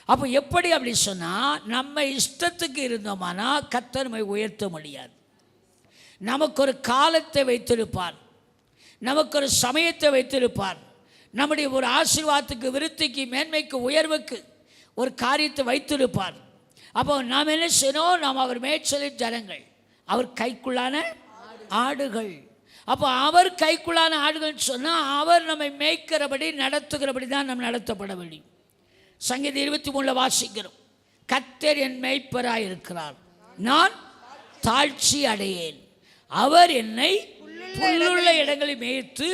அப்போ எப்படி அப்படி சொன்னால், நம்ம இஷ்டத்துக்கு இருந்தோமானா கர்த்தர் நம்மை உயர்த்த முடியாது. நமக்கு ஒரு காலத்தை வைத்திருப்பார், நமக்கு ஒரு சமயத்தை வைத்திருப்பார், நம்முடைய ஒரு ஆசீர்வாதத்துக்கு, விருத்திக்கு, மேன்மைக்கு, உயர்வுக்கு ஒரு காரியத்தை வைத்திருப்பார். அப்போ நாம் என்ன செய்யணும், நாம் அவர் மேய்ச்சலின் ஜனங்கள், அவர் கைக்குள்ளான ஆடுகள். அப்போ அவர் கைக்குள்ளான ஆடுகள்னு சொன்னால் அவர் நம்மை மேய்க்கிறபடி நடத்துகிறபடி தான் நம்ம நடத்தப்பட வேண்டும். சங்கீதம் 23 வாசிக்கிறோம், கர்த்தர் என் மேய்ப்பராய் இருக்கிறார், நான் தாழ்ச்சி அடையேன், அவர் என்னை புல்லுள்ள இடங்களில் மேய்த்து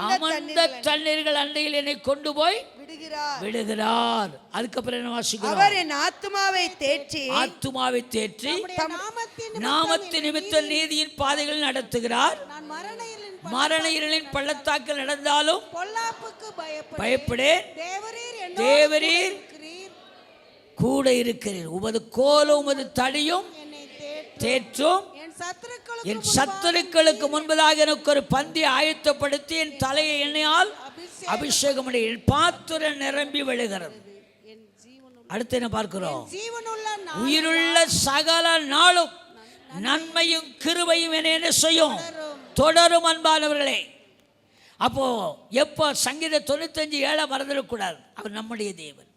அமர்ந்த தண்ணீர்கள் அண்டையில் என்னை கொண்டு போய் விடுகிறார். அதுக்கப்புறம் என்ன வாசிக்கிறோம், அவர் என் ஆத்துமாவை தேற்றி நாமத்தின் நிமித்த நீதியின் பாதைகள் நடத்துகிறார். மரண இருளின் பள்ளத்தாக்கில் நடந்தாலும் பயப்படேன், தேவரீர் கூட இருக்கிறீர், உமது கோலும் உமது தடியும் தேற்றும், என் சத்துருக்களுக்கு முன்பதாக எனக்கு ஒரு பந்தி ஆயத்தப்படுத்தி என் தலையை எண்ணெயால் அபிஷேகம், என் பாத்திரம் நிரம்பி விழுகிறது. அடுத்து என்ன பார்க்கிறோம், உயிருள்ள சகல நாளும் நன்மையும் கிருபையும் என்ன செய்யும், தொடரும். அன்பானவர்களே, அப்போ எப்போ சங்கீதம் 95:7 மறந்துடக்கூடாது. அவர் நம்முடைய தேவன்,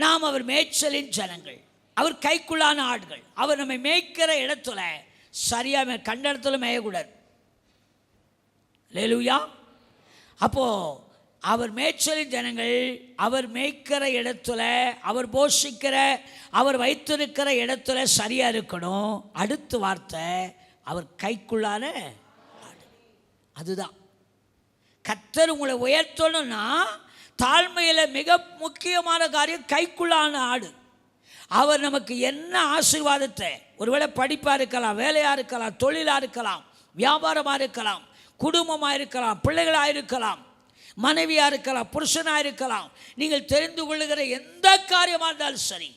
நாம் அவர் மேய்ச்சலின் ஜனங்கள், அவர் கைக்குள்ளான ஆடுகள். அவர் நம்மை மேய்க்கிற இடத்துல சரியாக கண்ட இடத்துல மேயக்கூடாது. அல்லேலூயா. அப்போ அவர் மேய்ச்சலின் ஜனங்கள், அவர் மேய்க்கிற இடத்துல, அவர் போஷிக்கிற, அவர் வைத்திருக்கிற இடத்துல சரியாக இருக்கணும். அடுத்த வார்த்தை, அவர் கைக்குள்ளான ஆடு. அதுதான் கர்த்தர் உங்களை உயர்த்தணும்னா, தாழ்மையில் மிக முக்கியமான காரியம் கைக்குள்ளான ஆடு. அவர் நமக்கு என்ன ஆசீர்வாதத்தை, ஒருவேளை படிப்பாக இருக்கலாம், வேலையாக இருக்கலாம், தொழிலாக இருக்கலாம், வியாபாரமாக இருக்கலாம், குடும்பமாக இருக்கலாம், பிள்ளைகளாக இருக்கலாம், மனைவியாக இருக்கலாம், புருஷனாக இருக்கலாம், நீங்கள் தெரிந்து கொள்ளுகிற எந்த காரியமாக இருந்தாலும் சரி,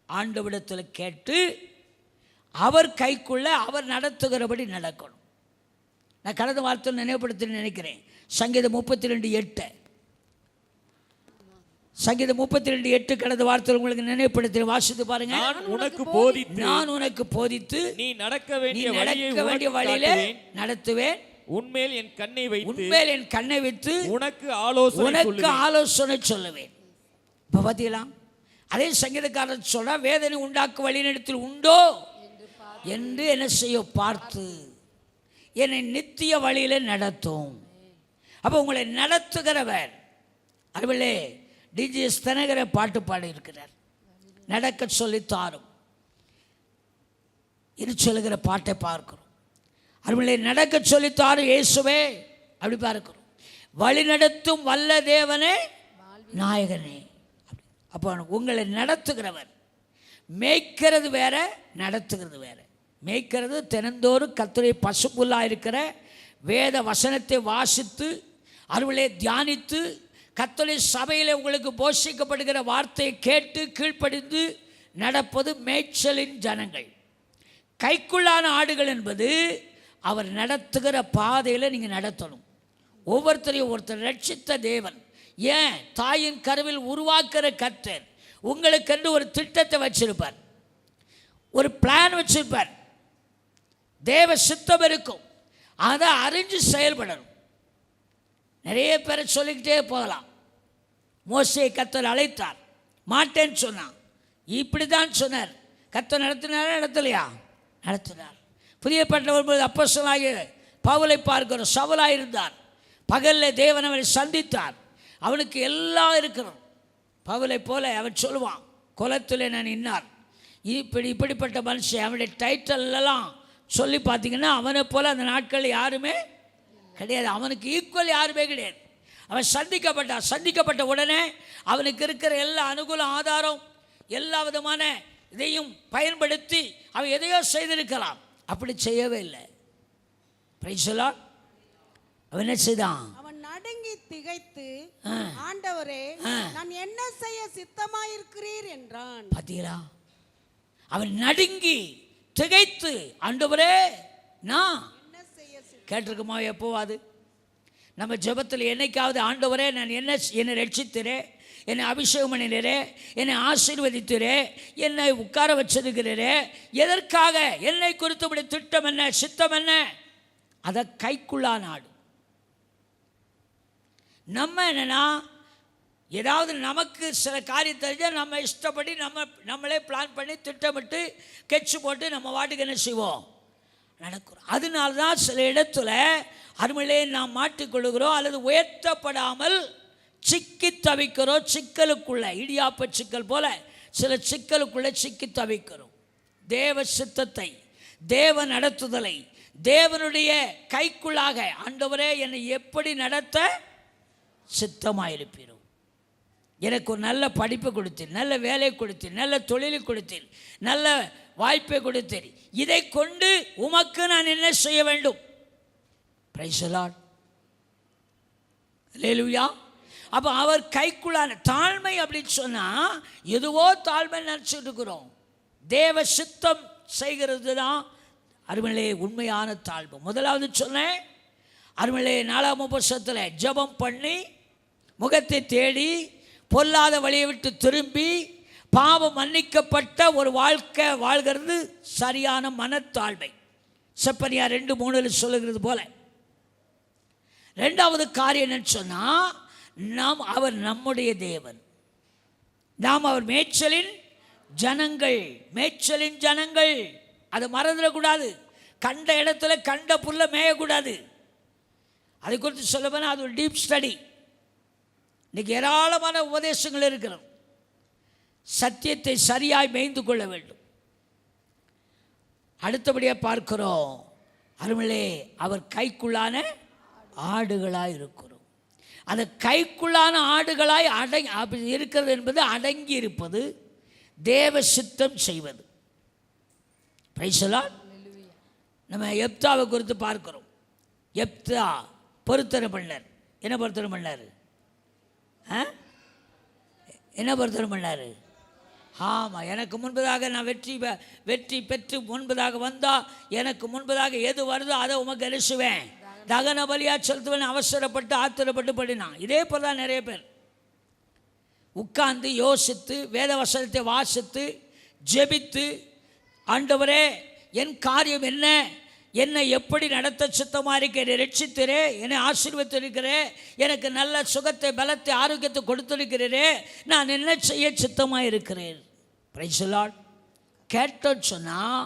ஆண்டவரிடத்தில் கேட்டு அவர் கைக்குள்ள அவர் நடத்துகிறபடி நடக்கணும். நான் கடந்த வார்த்தை நினைவுபடுத்த நினைக்கிறேன். சங்கீதம் 32:8, சங்கீதம் 32:8 கடந்த வார்த்தை உங்களுக்கு நினைவுபடுத்தி வாசித்து பாருங்க. நான் உனக்கு போதித்து நீ நடக்க வேண்டிய வழியிலே நடத்துவேன், உன்மேல் என் கண்ணை வைத்து உனக்கு ஆலோசனை சொல்லுவேன். இப்போ பார்த்தீங்களா, அதே சங்கீதக்காரர் சொல்றா, வேதனை உண்டாக்கு வழிநடத்தில் உண்டோ என்று என்ன செய்ய பார்த்து என்னை நித்திய வழியில நடத்தும். அப்போ உங்களை நடத்துகிறவர். அதுவில்லே டிஜிஎஸ் தினகர பாட்டு பாடி இருக்கிறார். நடக்க சொல்லித்தாரும் என்று சொல்லுகிற பாட்டை பார்க்கிறோம். அருமையிலே நடக்க சொல்லித்தாரும் இயேசுவே அப்படி பார்க்கிறோம். வழி நடத்தும் வல்ல தேவனே நாயகனே. அப்போ உங்களை நடத்துகிறவர். மேய்க்கிறது வேற, நடத்துகிறது வேற. மேய்க்கிறது தினந்தோறும் கர்த்தருடைய பசுப்புல்லாக இருக்கிற வேத வசனத்தை வாசித்து அருளே தியானித்து கர்த்தருடைய சபையில் உங்களுக்கு போஷிக்கப்படுகிற வார்த்தையை கேட்டு கீழ்ப்படிந்து நடப்பது மேய்ச்சலின் ஜனங்கள். கைக்குள்ளான ஆடுகள் என்பது அவர் நடத்துகிற பாதையில் நீங்கள் நடத்தணும். ஒவ்வொருத்தரையும் ஒருத்தர் ரட்சித்த தேவன். ஏன் தாயின் கருவில் உருவாக்குற கர்த்தர் உங்களுக்கென்று ஒரு திட்டத்தை வச்சிருப்பார், ஒரு பிளான் வச்சிருப்பார். தேவ சித்தம் இருக்கும், அதை அறிஞ்சு செயல்படணும். நிறைய பேரை சொல்லிக்கிட்டே போகலாம். மோசேயை கர்த்தர் அழைத்தார், மாட்டேன்னு சொன்னான். இப்படி தான் சொன்னார். கர்த்தர் நடத்தினாரா நடத்தலையா? நடத்தினார். புதிய பட்ட வரும்போது அப்போஸ்தலனாகிய பவுலை பார்க்கிறோம். சவுலாக இருந்தார். பகலில் தேவன் அவனை சந்தித்தார். அவனுக்கு எல்லாம் இருக்கணும். பவுலை போல அவன் சொல்லுவான், குலத்தில் நான் இன்னார். இப்படிப்பட்ட மனுஷன். அவனுடைய டைட்டல்லாம் சொல்லி பார்த்தீங்கன்னா அவனை போல் அந்த நாட்களில் யாருமே கிடையாது. அவனுக்கு ஈக்குவல் யாருமே கிடையாது. அவன் சந்திக்கப்பட்டான். சந்திக்கப்பட்ட உடனே அவனுக்கு இருக்கிற எல்லா அனுகூல ஆதாரம் எல்லா விதமான இதையும் பயன்படுத்தி அவன் எதையோ செய்திருக்கலாம். அப்படி செய்யவே இல்லை. Price the Lord. அவன் என்ன செய்தான்? அவன் நடுங்கி திகைத்து, ஆண்டவரே நான் என்ன செய்ய சித்தமாயிருக்கிறீர் என்றான். பார்த்தீங்களா? அவன் நடுங்கி திகைத்து, ஆண்டவரே நான் என்ன செய்ய கேட்டிருக்குமா? எப்போவாது நம்ம ஜெபத்தில் என்னைக்காவது ஆண்டவரே நான் என்னை ரட்சித்திரே, என்னை அபிஷேகம் பண்ணினரே, என்னை ஆசீர்வதித்திரே, என்னை உட்கார வச்சிருக்கிறே, எதற்காக, என்னை குறித்தபடி திட்டம் என்ன, சித்தம் என்ன, அதை கைக்குள்ளான ஆடு. நம்ம என்னன்னா ஏதாவது நமக்கு சில காரியம் தெரிஞ்சால் நம்ம இஷ்டப்படி நம்மளே பிளான் பண்ணி திட்டமிட்டு கெச்சு போட்டு நம்ம வாட்டுக்கு என்ன செய்வோம், நடக்கிறோம். அதனால தான் சில இடத்துல அருமையிலே நாம் மாட்டிக்கொள்கிறோம் அல்லது உயர்த்தப்படாமல் சிக்கி தவிக்கிறோம். சிக்கலுக்குள்ள இடியாப்ப சிக்கல் போல சில சிக்கலுக்குள்ளே சிக்கி தவிக்கிறோம். தேவ சித்தத்தை, தேவ நடத்துதலை, தேவனுடைய கைக்குள்ளாக ஆண்டவரே என்னை எப்படி நடத்த சித்தமாயிருப்பீரோ, எனக்கு ஒரு நல்ல படிப்பு கொடுத்தீர், நல்ல வேலை கொடுத்தீர், நல்ல தொழிலை கொடுத்தீர், நல்ல வாய்ப்பை கொடுத்தீர், இதை கொண்டு உமக்கு நான் என்ன செய்ய வேண்டும்? Praise the Lord. அல்லேலூயா. அப்போ அவர் கைக்குள்ளான தாழ்மை அப்படின்னு சொன்னால் எதுவோ தாழ்மை நினச்சிட்டு இருக்கிறோம். தேவ சித்தம் செய்கிறது தான் அருமையிலே உண்மையான தாழ்வு. முதலாவது சொன்னேன், அருமையிலே 4ஆம் உபதேசத்தில் ஜெபம் பண்ணி முகத்தை தேடி பொல்லாத வழியை விட்டு திரும்பி பாவம் மன்னிக்கப்பட்ட ஒரு வாழ்க்கை வாழ்கிறது சரியான மனத்தாழ்மை. செப்பனியா 2:3 சொல்லுகிறது போல. ரெண்டாவது காரியம் என்னன்னு சொன்னால், அவர் நம்முடைய தேவன், நாம் அவர் மேய்ச்சலின் ஜனங்கள். மேய்ச்சலின் ஜனங்கள், அதை மறந்துடக்கூடாது. கண்ட இடத்துல கண்ட புல்ல மேயக்கூடாது. அதை குறித்து சொல்ல போனால் அது ஒரு டீப் ஸ்டடி. இன்றைக்கி ஏராளமான உபதேசங்கள் இருக்கிறோம். சத்தியத்தை சரியாய் மேய்ந்து கொள்ள வேண்டும். அடுத்தபடியாக பார்க்கிறோம், அருமையிலே அவர் கைக்குள்ளான ஆடுகளாய் இருக்கிறோம். அந்த கைக்குள்ளான ஆடுகளாய் இருக்கிறது என்பது அடங்கி இருப்பது, தேவ சித்தம் செய்வது. Price the Lord. நம்ம எப்தாவை குறித்து பார்க்கிறோம். எப்தா பொருத்தனை பண்ணார். என்ன பொருத்தனை பண்ணார்? என்ன பொருத்தனை பண்ணார்? ஆமாம், எனக்கு முன்பதாக நான் வெற்றி பெற்று முன்பதாக வந்தால் எனக்கு முன்பதாக எது வருதோ அதை உமக்கு அரிசுவேன், தகன பலியாக செலுத்துவேன் அவசரப்பட்டு ஆத்திரப்பட்டு படினான். இதே போல் தான் நிறைய பேர் உட்கார்ந்து யோசித்து வேத வசனத்தை வாசித்து ஜெபித்து, ஆண்டவரே என் காரியம் என்ன, என்னை எப்படி நடத்த சித்தமாக இருக்கிற, ரட்சித்திரே, என்னை ஆசீர்வதித்திருக்கிறே, எனக்கு நல்ல சுகத்தை பலத்தை ஆரோக்கியத்தை கொடுத்திருக்கிறீரே, நான் என்ன செய்ய சித்தமாக இருக்கிறேன். Praise the Lord. கேட்டோன்னு சொன்னால்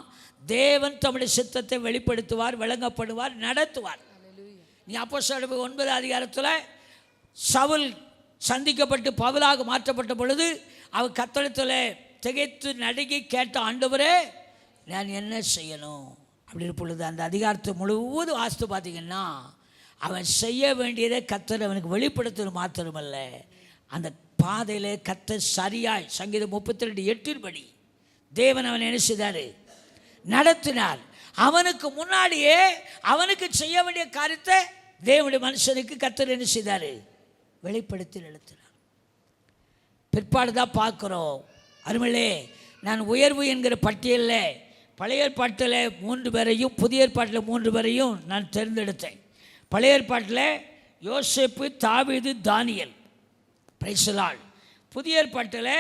தேவன் தம்முடைய சித்தத்தை வெளிப்படுத்துவார், விளங்கப்படுவார், நடத்துவார். நீ அப்போஸ்தலர் 9 அதிகாரத்தில் சவுல் சந்திக்கப்பட்டு பவுலாக மாற்றப்பட்ட பொழுது அவர் கர்த்தரிடத்தில் திகைத்து நடுங்கி கேட்ட, ஆண்டவரே நான் என்ன செய்யணும் அப்படின்னு பொழுது அந்த அதிகாரத்தை முழுவதும் வாசித்து பார்த்தீங்கன்னா, அவன் செய்ய வேண்டியதை கர்த்தர் அவனுக்கு வெளிப்படுத்துவது மாத்திரமல்ல, அந்த பாதையில் கர்த்தர் சரியாய் சங்கீதம் 32:8 படி தேவன் அவன் என்ன செய்தார், நடத்தினார். அவனுக்கு முன்னாடியே அவனுக்கு செய்ய வேண்டிய காரியத்தை தேவனுடைய மனுஷனுக்கு கர்த்தர் என்ன செய்தார், வெளிப்படுத்தி நடத்தினார். பிற்பாடு தான் பார்க்குறோம். அருமையிலே, நான் உயர்வு என்கிற பட்டியலில் பழைய ஏற்பாட்டில் 3 பேரையும் புதிய ஏற்பாட்டில் 3 பேரையும் நான் தேர்ந்தெடுத்தேன். பழைய ஏற்பாட்டில் யோசேப்பு, தாவீது, தானியேல், பிரைஸ் தி லார்ட். புதிய ஏற்பாட்டில்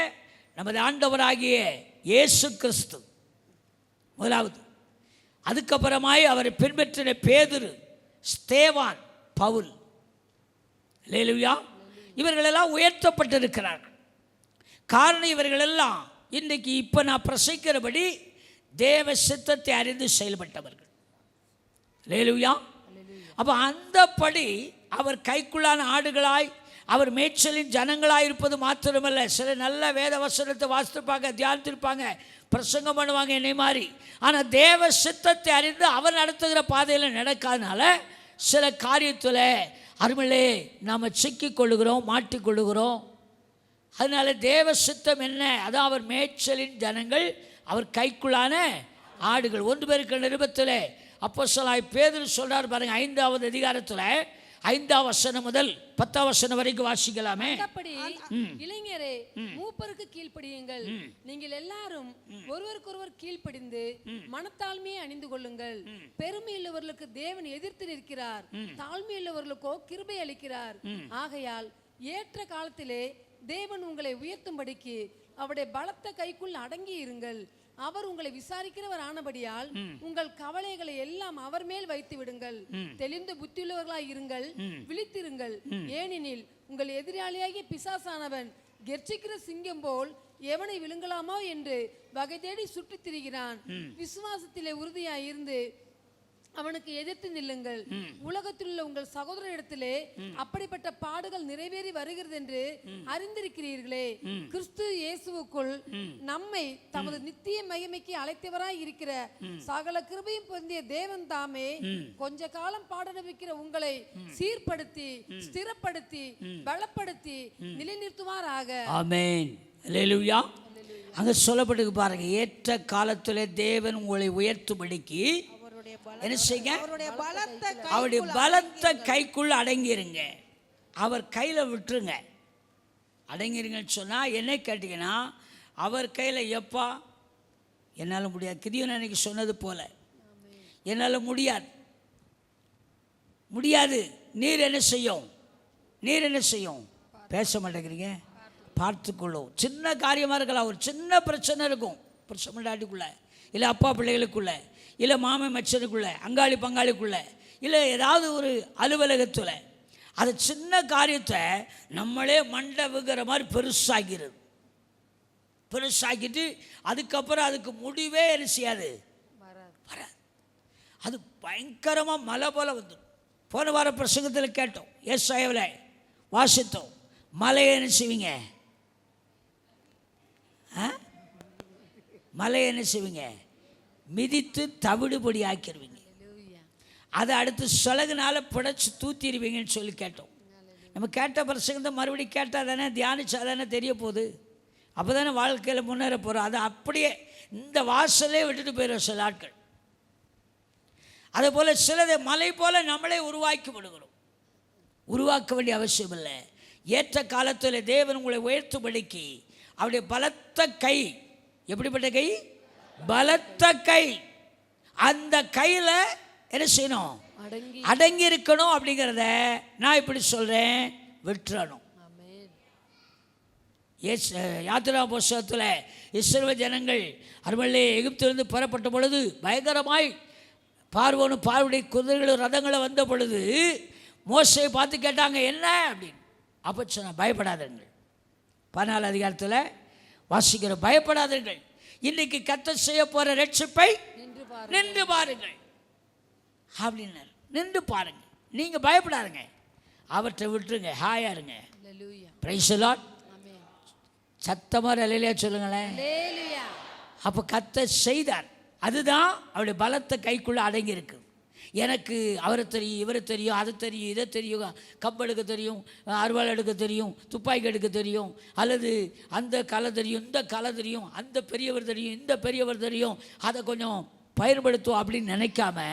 நமது ஆண்டவராகிய இயேசு கிறிஸ்து முதலாவது. அதுக்கப்புறமாய் அவரை பின்பற்றின பேதுரு, ஸ்தேவான், பவுல். அல்லேலூயா. இவர்களெல்லாம் உயர்த்தப்பட்டிருக்கிறார்கள். காரணம், இவர்களெல்லாம் இன்றைக்கு இப்போ நான் பிரசங்கிக்கிறபடி தேவ சித்தத்தை அறிந்து செயல்பட்டவர்கள். அல்லேலூயா. அப்போ அந்தபடி அவர் கைக்குள்ளான ஆடுகளாய், அவர் மேய்ச்சலின் ஜனங்களாக இருப்பது மாத்திரமல்ல, சில நல்ல வேத வசனத்தை வாசித்திருப்பாங்க, தியானித்திருப்பாங்க, பிரசங்கம் பண்ணுவாங்க என்னை மாதிரி. ஆனால் தேவ சித்தத்தை அறிந்து அவர் நடத்துகிற பாதையில் நடக்காதனால சில காரியத்தில் அருமையிலே நாம் சிக்கிக்கொள்ளுகிறோம், மாட்டிக்கொள்ளுகிறோம். அதனால தேவ சித்தம் என்ன, அதான் அவர் மேய்ச்சலின் ஜனங்கள், அவர் கைக்குள்ளான ஆடுகள். 1 பேருக்கு நிருபத்தில் அப்போஸ்தலனாகிய பேதுரு சொல்றார் பாருங்க, 5வது அதிகாரத்தில் 5ஆம் வசனம் முதல் 10ஆம் வசனம் வரைக்கும் வாசிக்கலாமே. அப்படி இளைஞரே, மூப்பருக்கு கீழ்ப்படியுங்கள். நீங்கள் எல்லாரும் ஒருவருக்கொருவர் கீழ்ப்படிந்து மனத்தாழ்மையை அணிந்து கொள்ளுங்கள். பெருமை உள்ளவர்களுக்கு தேவன் எதிர்த்து நிற்கிறார், தாழ்மை உள்ளவர்களுக்கோ கிருபை அளிக்கிறார். ஆகையால் ஏற்ற காலத்திலே தேவன் உங்களை உயர்த்தும்படிக்கு அவருடைய பலத்த கைக்குள் அடங்கி இருங்கள். அவர் உங்களை விசாரிக்கிறவர் ஆனபடியால் உங்கள் கவலைகளை எல்லாம் அவர் மேல் வைத்து விடுங்கள். தெளிந்த புத்தியுள்ளவர்களாய் இருங்கள், விழித்திருங்கள். ஏனெனில் உங்கள் எதிராளியாகிய பிசாசானவன் கெர்ச்சிக்கிற சிங்கம் போல் எவனை விழுங்கலாமோ என்று வகை தேடி சுற்றித் திரிகிறான். விசுவாசத்திலே உறுதியாய் இருந்து அவனுக்கு எதிர்த்து நில்லுங்கள். உலகத்தில் உள்ள உங்கள் சகோதரரிடத்திலே அப்படிப்பட்ட பாடுகள் நிறைவேறி வருகிறது என்று அறிந்திருக்கிறீர்களே. கிறிஸ்து இயேசுவுக்குள் நம்மை தமது நித்திய மகிமைக்கு அழைத்தவராய் இருக்கிற சகல கிருபையும் பொருந்திய தேவன் தாமே கொஞ்ச காலம் பாடநம்பிக்கிற உங்களை சீர்படுத்தி, ஸ்திரப்படுத்தி, பலப்படுத்தி நிலைநிறுத்துவாராக. ஆமென். அல்லேலூயா. அங்க சொல்லப்பட்டு பாருங்க, ஏற்ற காலத்தில் தேவன் உங்களை உயர்த்தும்படிக்கு என்ன செய்யுங்க, அவருடைய பலத்த கைக்குள்ள அடங்கிருங்க. அவர் கையில் விட்டுருங்க. அடங்கிருங்கன்னு சொன்னால் என்ன கேட்டிங்கன்னா, அவர் கையில் எப்பா என்னால் முடியாது. கிதியோன் அன்னைக்கு சொன்னது போல, என்னால் முடியாது முடியாது. நீர் என்ன செய்யும், நீர் என்ன செய்யும், பேச மாட்டேங்கிறீங்க, பார்த்துக்கொள்ளும். சின்ன காரியமாக இருக்கலாம், ஒரு சின்ன பிரச்சனை இருக்கும், பிரச்சனை முன்னாடிக்குள்ள, இல்லை அப்பா பிள்ளைகளுக்குள்ள, இல்லை மாமன் மச்சனுக்குள்ள, அங்காளி பங்காளிக்குள்ள, இல்லை ஏதாவது ஒரு அலுவலகத்தில், அது சின்ன காரியத்தை நம்மளே மண்டபுங்கிற மாதிரி பெருசாகிறது. பெருசாக்கிட்டு அதுக்கப்புறம் அதுக்கு முடிவே என்ன செய்யாது, வராது. அது பயங்கரமாக மலை போல் வந்துடும். போன வார பிரசங்கத்தில் கேட்டோம், ஏசாயாவில் வாசித்தோம், மலையை என்ன செய்வீங்க, மலையை என்ன செய்வீங்க, மிதித்து தவிடுபடி ஆக்கிடுவீங்க. அதை அடுத்து சொலகுனால புடைச்சி தூத்திடுவீங்கன்னு சொல்லி கேட்டோம். நம்ம கேட்ட பிரசங்கத்தை மறுபடியும் கேட்டால் தானே, தியானிச்சா தானே தெரிய போகுது. அப்போ தானே வாழ்க்கையில் முன்னேற போகிறோம். அதை அப்படியே இந்த வாசலே விட்டுட்டு போயிடும் சில ஆட்கள். அதே போல் சிலதை மலை போல் நம்மளே உருவாக்கி விடுகிறோம். உருவாக்க வேண்டிய அவசியம் இல்லை. ஏற்ற காலத்தில் தேவன் உங்களை உயர்த்தும்படிக்கு அவருடைய பலத்த கை, எப்படிப்பட்ட கை, பலத்த கை, அந்த கையில் என்ன செய்யணும், அடங்கி இருக்கணும். அப்படிங்கிறத நான் இப்படி சொல்கிறேன், விட்டுறணும். யாத்திரா புஸ்தகத்தில் இஸ்ரவேல் ஜனங்கள் அருமல்லே எகிப்திலிருந்து புறப்பட்ட பொழுது பயங்கரமாய் பார்வோனும் பார்வனுடைய குதிரைகளும் ரதங்களும் வந்த பொழுது மோசையை பார்த்து கேட்டாங்க, என்ன அப்படின்னு. அப்போ சொன்ன, பயப்படாதீர்கள். 14 அதிகாரத்தில் வாசிக்கிற, பயப்படாதீர்கள், இன்னைக்கு கர்த்தர் செய்ய போகிற ரட்சிப்பை நின்று பாருங்கள் அப்படின்னார். நின்று பாருங்க, நீங்கள் பயப்படாதுங்க, அவற்றை விட்டுருங்க, ஹாயா இருங்க. Price the Lord. சத்தமாக அல்லேலூயா சொல்லுங்களேன். அல்லேலூயா. அப்போ கர்த்தர் செய்தார். அதுதான் அவருடைய பலத்தை கைக்குள்ளே அடங்கி இருக்குது. எனக்கு அவரை தெரியும், இவரை தெரியும், அது தெரியும், இதை தெரியும், கப் எடுக்க தெரியும், அருவாள் எடுக்க தெரியும், துப்பாக்கி எடுக்க தெரியும், அல்லது அந்த கலை தெரியும், இந்த கலை தெரியும், அந்த பெரியவர் தெரியும், இந்த பெரியவர் தெரியும், அதை கொஞ்சம் பயன்படுத்தும் அப்படின்னு நினைக்காம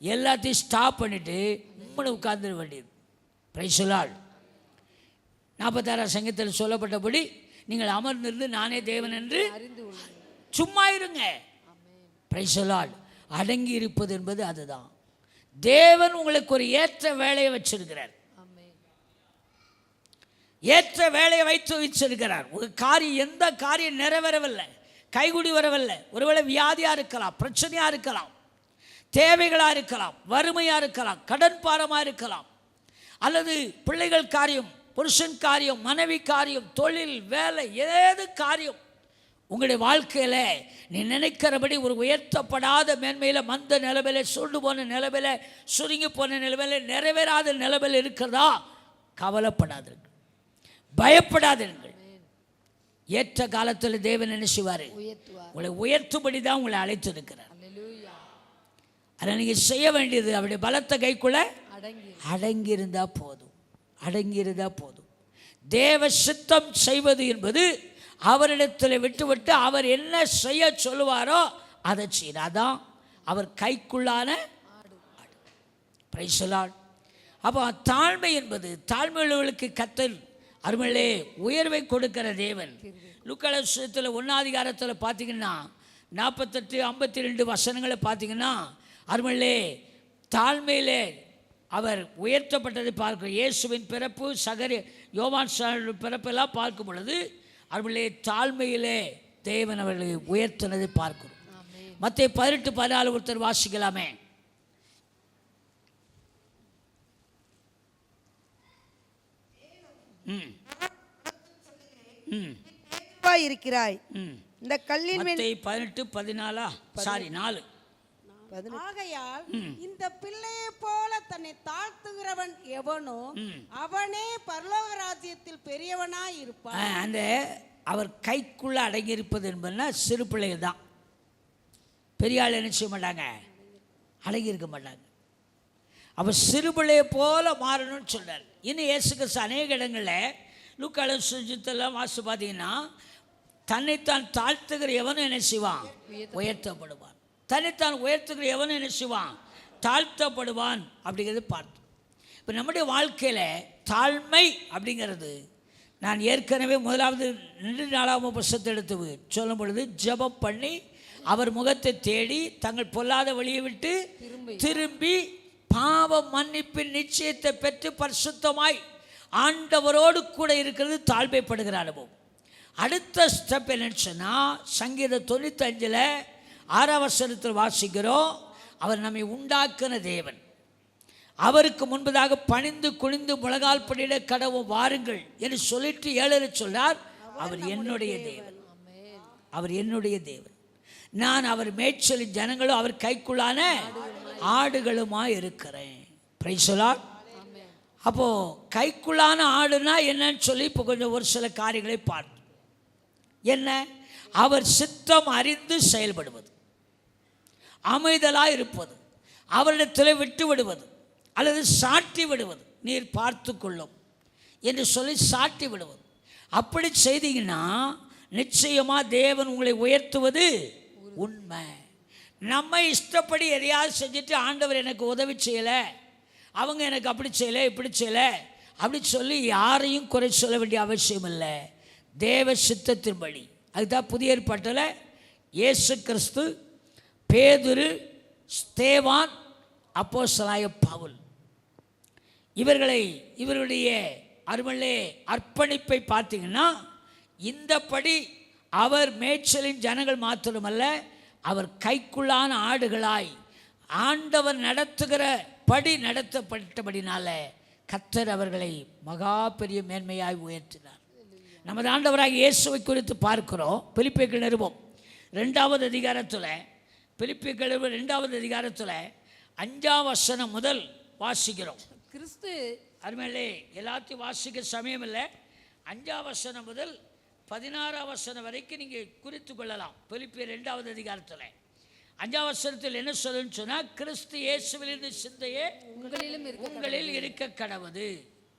எல்லாத்தையும் ஸ்டாப் பண்ணிவிட்டு உம்மனை உட்கார்ந்துட வேண்டியது. Price the Lord. 46ஆம் சங்கீதத்தில் சொல்லப்பட்டபடி நீங்கள் அமர்ந்திருந்து நானே தேவன் என்று சும்மா இருங்க. Price the Lord. அடங்கி இருப்பது என்பது அதுதான். தேவன் உங்களுக்கு ஒரு ஏற்ற வேலையை வச்சிருக்கிறார். ஏற்ற வேலையை வைத்து வச்சிருக்கிறார். ஒரு காரியம், எந்த காரியம் நிறைவேறவில்லை, கைகுடி வரவில்லை, ஒருவேளை வியாதியாக இருக்கலாம், பிரச்சனையாக இருக்கலாம், தேவைகளாக இருக்கலாம், வறுமையாக இருக்கலாம், கடன் பாரமாக இருக்கலாம், அல்லது பிள்ளைகள் காரியம், புருஷன் காரியம், மனைவி காரியம், தொழில், வேலை, ஏது காரியம் உங்களுடைய வாழ்க்கையில் நீ நினைக்கிறபடி ஒரு உயர்த்தப்படாத மேன்மையில், மந்த நிலைமையில், சுருண்டு போன நிலைமையில், சுருங்கி போன நிலைமையில், நிறைவேறாத நிலைமையில் இருக்கிறதா, கவலைப்படாதீர்கள், பயப்படாதீர்கள். ஏற்ற காலத்தில் தேவன் என்ன செய்வார்? உங்களை உயர்த்தும்படி தான் உங்களை அழைத்திருக்கிறார். அதை நீங்கள் செய்ய வேண்டியது அவருடைய பலத்தை கைக்குள்ள அடங்கியிருந்தா போதும். அடங்கியிருந்தா போதும். தேவ சித்தம் செய்வது என்பது அவரிடத்தில் விட்டுவிட்டு அவர் என்ன செய்ய சொல்லுவாரோ அதை செய்யறாதான் அவர் கைக்குள்ளான ஆடு. Price the Lord. அப்போ தாழ்மை என்பது, தாழ்மையுள்ளவர்களுக்கு கர்த்தர் அருமையிலே உயர்வை கொடுக்கிற தேவன். லூக்கா சுவிசேஷத்தில் 1ஆம் அதிகாரத்தில் பார்த்தீங்கன்னா 48, 52 வசனங்களை பார்த்தீங்கன்னா அருமையிலே தாழ்மையிலே அவர் உயர்த்தப்பட்டதை பார்க்கிறோம். இயேசுவின் பிறப்பு, யோவான் பிறப்பெல்லாம் பார்க்கும் பொழுது அவர்களே தாழ்மையிலே தேவன் அவர்களை உயர்த்தினதை பார்க்கிறோம். மத்தேயு 18:14 ஒருத்தர் வாசிக்கலாமே. இருக்கிறாய் இந்த கல்லின் மேல். 18:14 ஆகையால் இந்த பிள்ளையை போல தன்னை தாழ்த்துகிறவன் எவனோ அவனே பரலோக ராஜ்யத்தில் பெரியவனாய் இருப்பான். அந்த அவர் கைக்குள்ள அடங்கியிருப்பது என்பதுனா சிறு பிள்ளைகள் தான். பெரிய ஆள் என்ன செய்ய மாட்டாங்க, அடங்கியிருக்க மாட்டாங்க. அவர் சிறு பிள்ளையை போல மாறணும்னு சொல்றார். இன்னும் இயேசு கிறிஸ்து அநேக இடங்களில் லூக்கா சுவிசேஷத்தெல்லாம் வாசி பார்த்தீங்கன்னா தன்னைத்தான் தாழ்த்துகிற எவனும் என்ன செய்வான், உயர்த்தப்படுவான். தன்னைத்தான் உயர்த்துகிற எவனும் என்ன செய்வான், தாழ்த்தப்படுவான் அப்படிங்கிறது பார்த்தோம். இப்போ நம்முடைய வாழ்க்கையில் தாழ்மை அப்படிங்கிறது, நான் ஏற்கனவே 1 புத்தகத்தை எடுத்து சொல்லும் பொழுது ஜெபம் பண்ணி அவர் முகத்தை தேடி தங்கள் பொல்லாத வழியை விட்டு திரும்பி பாவ மன்னிப்பின் நிச்சயத்தை பெற்று பரிசுத்தமாய் ஆண்டவரோடு கூட இருக்கிறது தாழ்மைப்படுகிற அனுபவம். அடுத்த ஸ்டெப் என்னன்னு சொன்னால் சங்கீதம் 95 6ஆம் வசனத்தில் வாசிக்கிறோம், அவர் நம்மை உண்டாக்கின தேவன், அவருக்கு முன்பதாக பணிந்து குனிந்து முழங்கால் படியிட கடவும் வாருங்கள் என்று சொல்லிட்டு 7 சொல்றார், அவர் என்னுடைய தேவன், அவர் என்னுடைய தேவன், நான் அவர் மேய்ச்சலின் ஜனங்களும் அவர் கைக்குள்ளான ஆடுகளுமா இருக்கிறேன். Praise the Lord. அப்போ கைக்குள்ளான ஆடுனா என்னன்னு சொல்லி இப்போ கொஞ்சம் ஒரு சில காரியங்களை பார்த்தோம். என்ன? அவர் சித்தம் அறிந்து செயல்படுவது, அமைதலாக இருப்பது, அவரிடத்தில் விட்டு விடுவது அல்லது சாட்டி விடுவது, நீர் பார்த்து கொள்ளும் என்று சொல்லி சாட்டி விடுவது. அப்படி செய்தீங்கன்னா நிச்சயமாக தேவன் உங்களை உயர்த்துவது உண்மை. நம்ம இஷ்டப்படி எதையாவது செஞ்சுட்டு ஆண்டவர் எனக்கு உதவி செய்யலை, அவங்க எனக்கு அப்படி செய்யலை இப்படி செய்யலை அப்படி சொல்லி யாரையும் குறை சொல்ல வேண்டிய அவசியம் இல்லை. தேவ சித்தத்தின்படி. அதுதான் புதிய ஏற்பாட்டில் இயேசு கிறிஸ்து, பேதுரு, ஸ்தேவான், அப்போஸ்தலனாகிய பவுல் இவர்களுடைய அருமையிலே அர்ப்பணிப்பை பார்த்தீங்கன்னா இந்தபடி அவர் மேய்ச்சலின் ஜனங்கள் மாத்திரமல்ல, அவர் கைக்குள்ளான ஆடுகளாய் ஆண்டவர் நடத்துகிற படி நடத்தப்பட்டபடினால கர்த்தர் அவர்களை மகா பெரிய மேன்மையாய் உயர்த்தினார். நமது ஆண்டவராக இயேசுவை குறித்து பார்க்கிறோம். பிலிப்பியர்கள் நிருபம் 2ஆம் அதிகாரத்தில், பிலிப்பியர்கள் நிருபம் 2ஆம் அதிகாரத்தில் 5ஆம் வசனம் முதல் வாசிக்கிறோம். கிறிஸ்து அருமையிலே எல்லாத்தையும் வாசிக்க சமயம் இல்லை. 5ஆம் வசனம் முதல் 16 வசனம் வரைக்கும் நீங்கள் குறித்து கொள்ளலாம். பிலிப்பியர் 2வது அதிகாரத்தில் 5வது வசனத்தில் என்ன சொல்லுன்னு சொன்னால், கிறிஸ்து இயேசுவிலிருந்து சிந்தையே உங்களில் இருக்க கடவுது.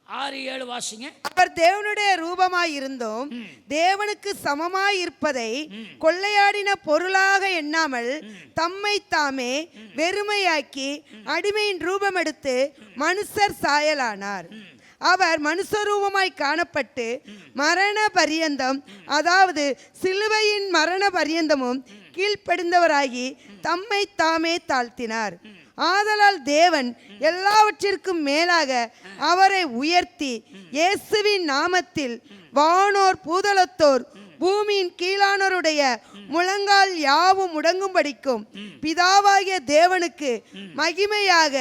6-7 வாசிங்க. அவர் தேவனுடைய ரூபமாய் இருந்தும் தேவனுக்கு சமமாய் இருப்பதை கொள்ளையாடின பொருளாக எண்ணாமல் தம்மை தாமே வெறுமையாக்கி அடிமையின் ரூபம் எடுத்து மனுஷர் சாயலானார். அவர் மனுஷரூபமாய் காணப்பட்டு மரண பரியந்தம், அதாவது சிலுவையின் மரண பரியந்தமும் கீழ்ப்படிந்தவராகி தம்மை தாமே தாழ்த்தினார். ஆதலால் தேவன் எல்லாவற்றிற்கும் மேலாக அவரை உயர்த்தி இயேசுவின் நாமத்தில் வானோர் பூதலத்தோர் பூமியின் கீழானோருடைய முழங்கால் யாவும் முடங்கும்படிக்கும் பிதாவாகிய தேவனுக்கு மகிமையாக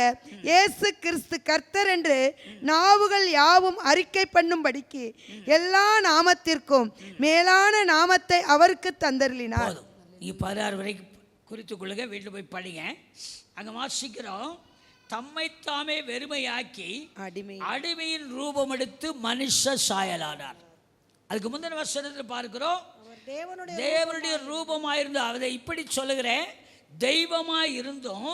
இயேசு கிறிஸ்து கர்த்தர் என்று நாவுகள் யாவும் அறிக்கை பண்ணும்படிக்கு எல்லா நாமத்திற்கும் மேலான நாமத்தை அவருக்கு தந்தருளினார். 16 வரைக்கும் குறித்து கொள்ளுங்க, வீட்டில் போய் படிங்க. அங்கே வாசிக்கிறோம், தம்மைத்தாமே வெறுமையாக்கி அடிமையின் ரூபம் எடுத்து மனுஷ சாயலானார். அதுக்கு முந்தின வசனத்தில் பார்க்கிறோம், தேவனுடைய ரூபமாயிருந்து, அதை இப்படி சொல்லுகிறேன், தெய்வமாய் இருந்தும்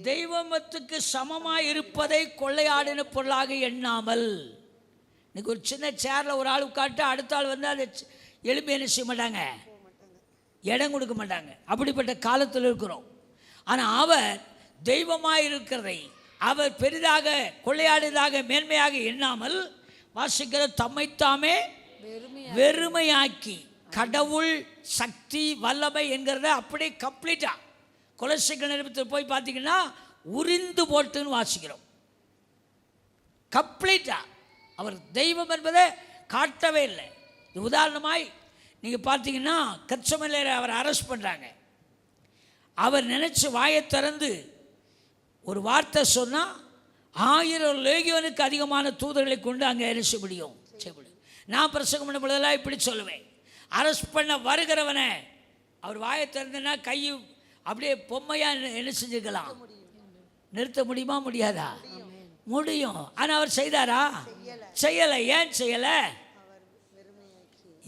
தெய்வத்துக்கு சமமாய் இருப்பதை கொள்ளையாடின பொருளாக எண்ணாமல். இன்னைக்கு ஒரு சின்ன சேரில் ஒரு ஆள் உட்காட்டு அடுத்த ஆள் வந்து அதை எலும்பி என்ன செய்ய மாட்டாங்க, இடம் கொடுக்க மாட்டாங்க. அப்படிப்பட்ட காலத்தில் இருக்கிறோம். ஆனால் அவர் தெய்வமாக இருக்கிறதை அவர் பெரிதாக கொள்ளையாடியதாக மேன்மையாக எண்ணாமல் வாசிக்கிற தம்மைத்தாமே வெறுமையாக்கி, கடவுள் சக்தி வல்லமை என்கிறத அப்படியே கம்ப்ளீட்டாக கொலோசியர் நிருபத்தில் போய் பார்த்தீங்கன்னா உரிந்து போட்டுன்னு வாசிக்கிறோம். கம்ப்ளீட்டாக அவர் தெய்வம் என்பதை காட்டவே இல்லை. உதாரணமாய் நீங்கள் பார்த்தீங்கன்னா கெத்செமனேல அவர் அரெஸ்ட் பண்ணுறாங்க. அவர் நினச்சி வாயை திறந்து ஒரு வார்த்தை சொன்னால் 1000 லேகியோனுக்கு அதிகமான தூதர்களை கொண்டு அங்கே என்ன செய்ய முடியும். நான் பிரசங்கம் பண்ண பொழுதெல்லாம் இப்படி சொல்லுவேன், அரெஸ்ட் பண்ண வருகிறவனை அவர் வாயை திறந்துன்னா கை அப்படியே பொம்மையாக என்ன செஞ்சுக்கலாம், நிறுத்த முடியுமா முடியாதா? முடியும். ஆனால் அவர் செய்தாரா? செய்யலை. ஏன் செய்யலை?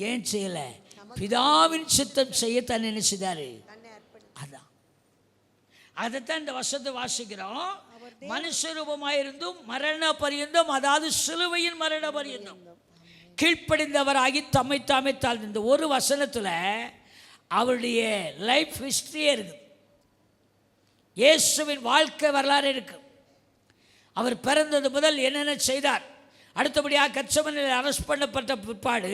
ஏன் செய்யலை? பிதாவின் சித்தம் செய்ய தன்னை என்ன செய்தாரு? அதான், அதைத்தான் இந்த வசனத்தை வாசிக்கிறோம். மனுஷ ரூபமாயிருந்தும் மரண பரியந்தம், அதாவது சிலுவையின் மரண பரியந்தம் கீழ்ப்படிந்தவராகி தம்மை தாமே தாழ்ந்து. இந்த ஒரு வசனத்தில் அவருடைய லைஃப் ஹிஸ்டரியே இருக்கு, இயேசுவின் வாழ்க்கை வரலாறு இருக்கு. அவர் பிறந்தது முதல் என்னென்ன செய்தார், அடுத்தபடியாக கெத்செமனேல அரெஸ்ட் பண்ணப்பட்ட பிற்பாடு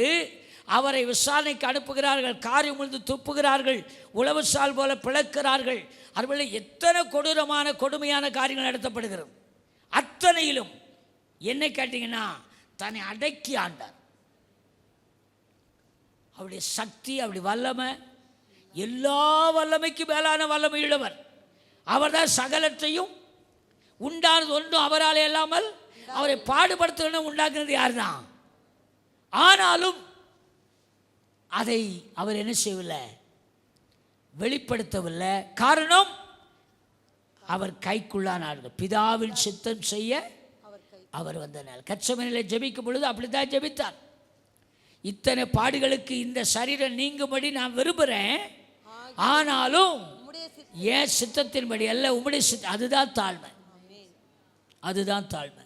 அவரை விசாரணைக்கு அனுப்புகிறார்கள், காரியம் முழுந்து துப்புகிறார்கள், உளவு சால் போல பிளக்கிறார்கள். அதுபோல எத்தனை கொடூரமான கொடுமையான காரியங்கள் நடத்தப்படுகிறது. அத்தனையிலும் என்ன கேட்டீங்கன்னா தன்னை அடக்கி ஆண்டார். அவருடைய சக்தி, அவருடைய வல்லமை, எல்லா வல்லமைக்கு மேலான வல்லமை உள்ளவர் அவர் தான். சகலத்தையும் உண்டானது ஒன்றும் அவரால் இல்லாமல், அவரை பாடுபடுத்தணும் உண்டாக்குறது யார் தான். ஆனாலும் அதை அவர் என்ன செய்யவில்லை, வெளிப்படுத்தவில்லை. காரணம், அவர் கைக்குள்ளானார்கள். பிதாவின் சித்தம் செய்ய அவர் வந்தனால். கெத்செமனேல ஜெபிக்கும் பொழுது அப்படித்தான் ஜெபித்தார். இத்தனை பாடுகளுக்கு இந்த சரீரம் நீங்கும்படி நான் விரும்புகிறேன், ஆனாலும் ஏன் சித்தத்தின்படி அல்ல, உம்முடைய சித்தம். அதுதான் தாழ்மை, அதுதான் தாழ்மை.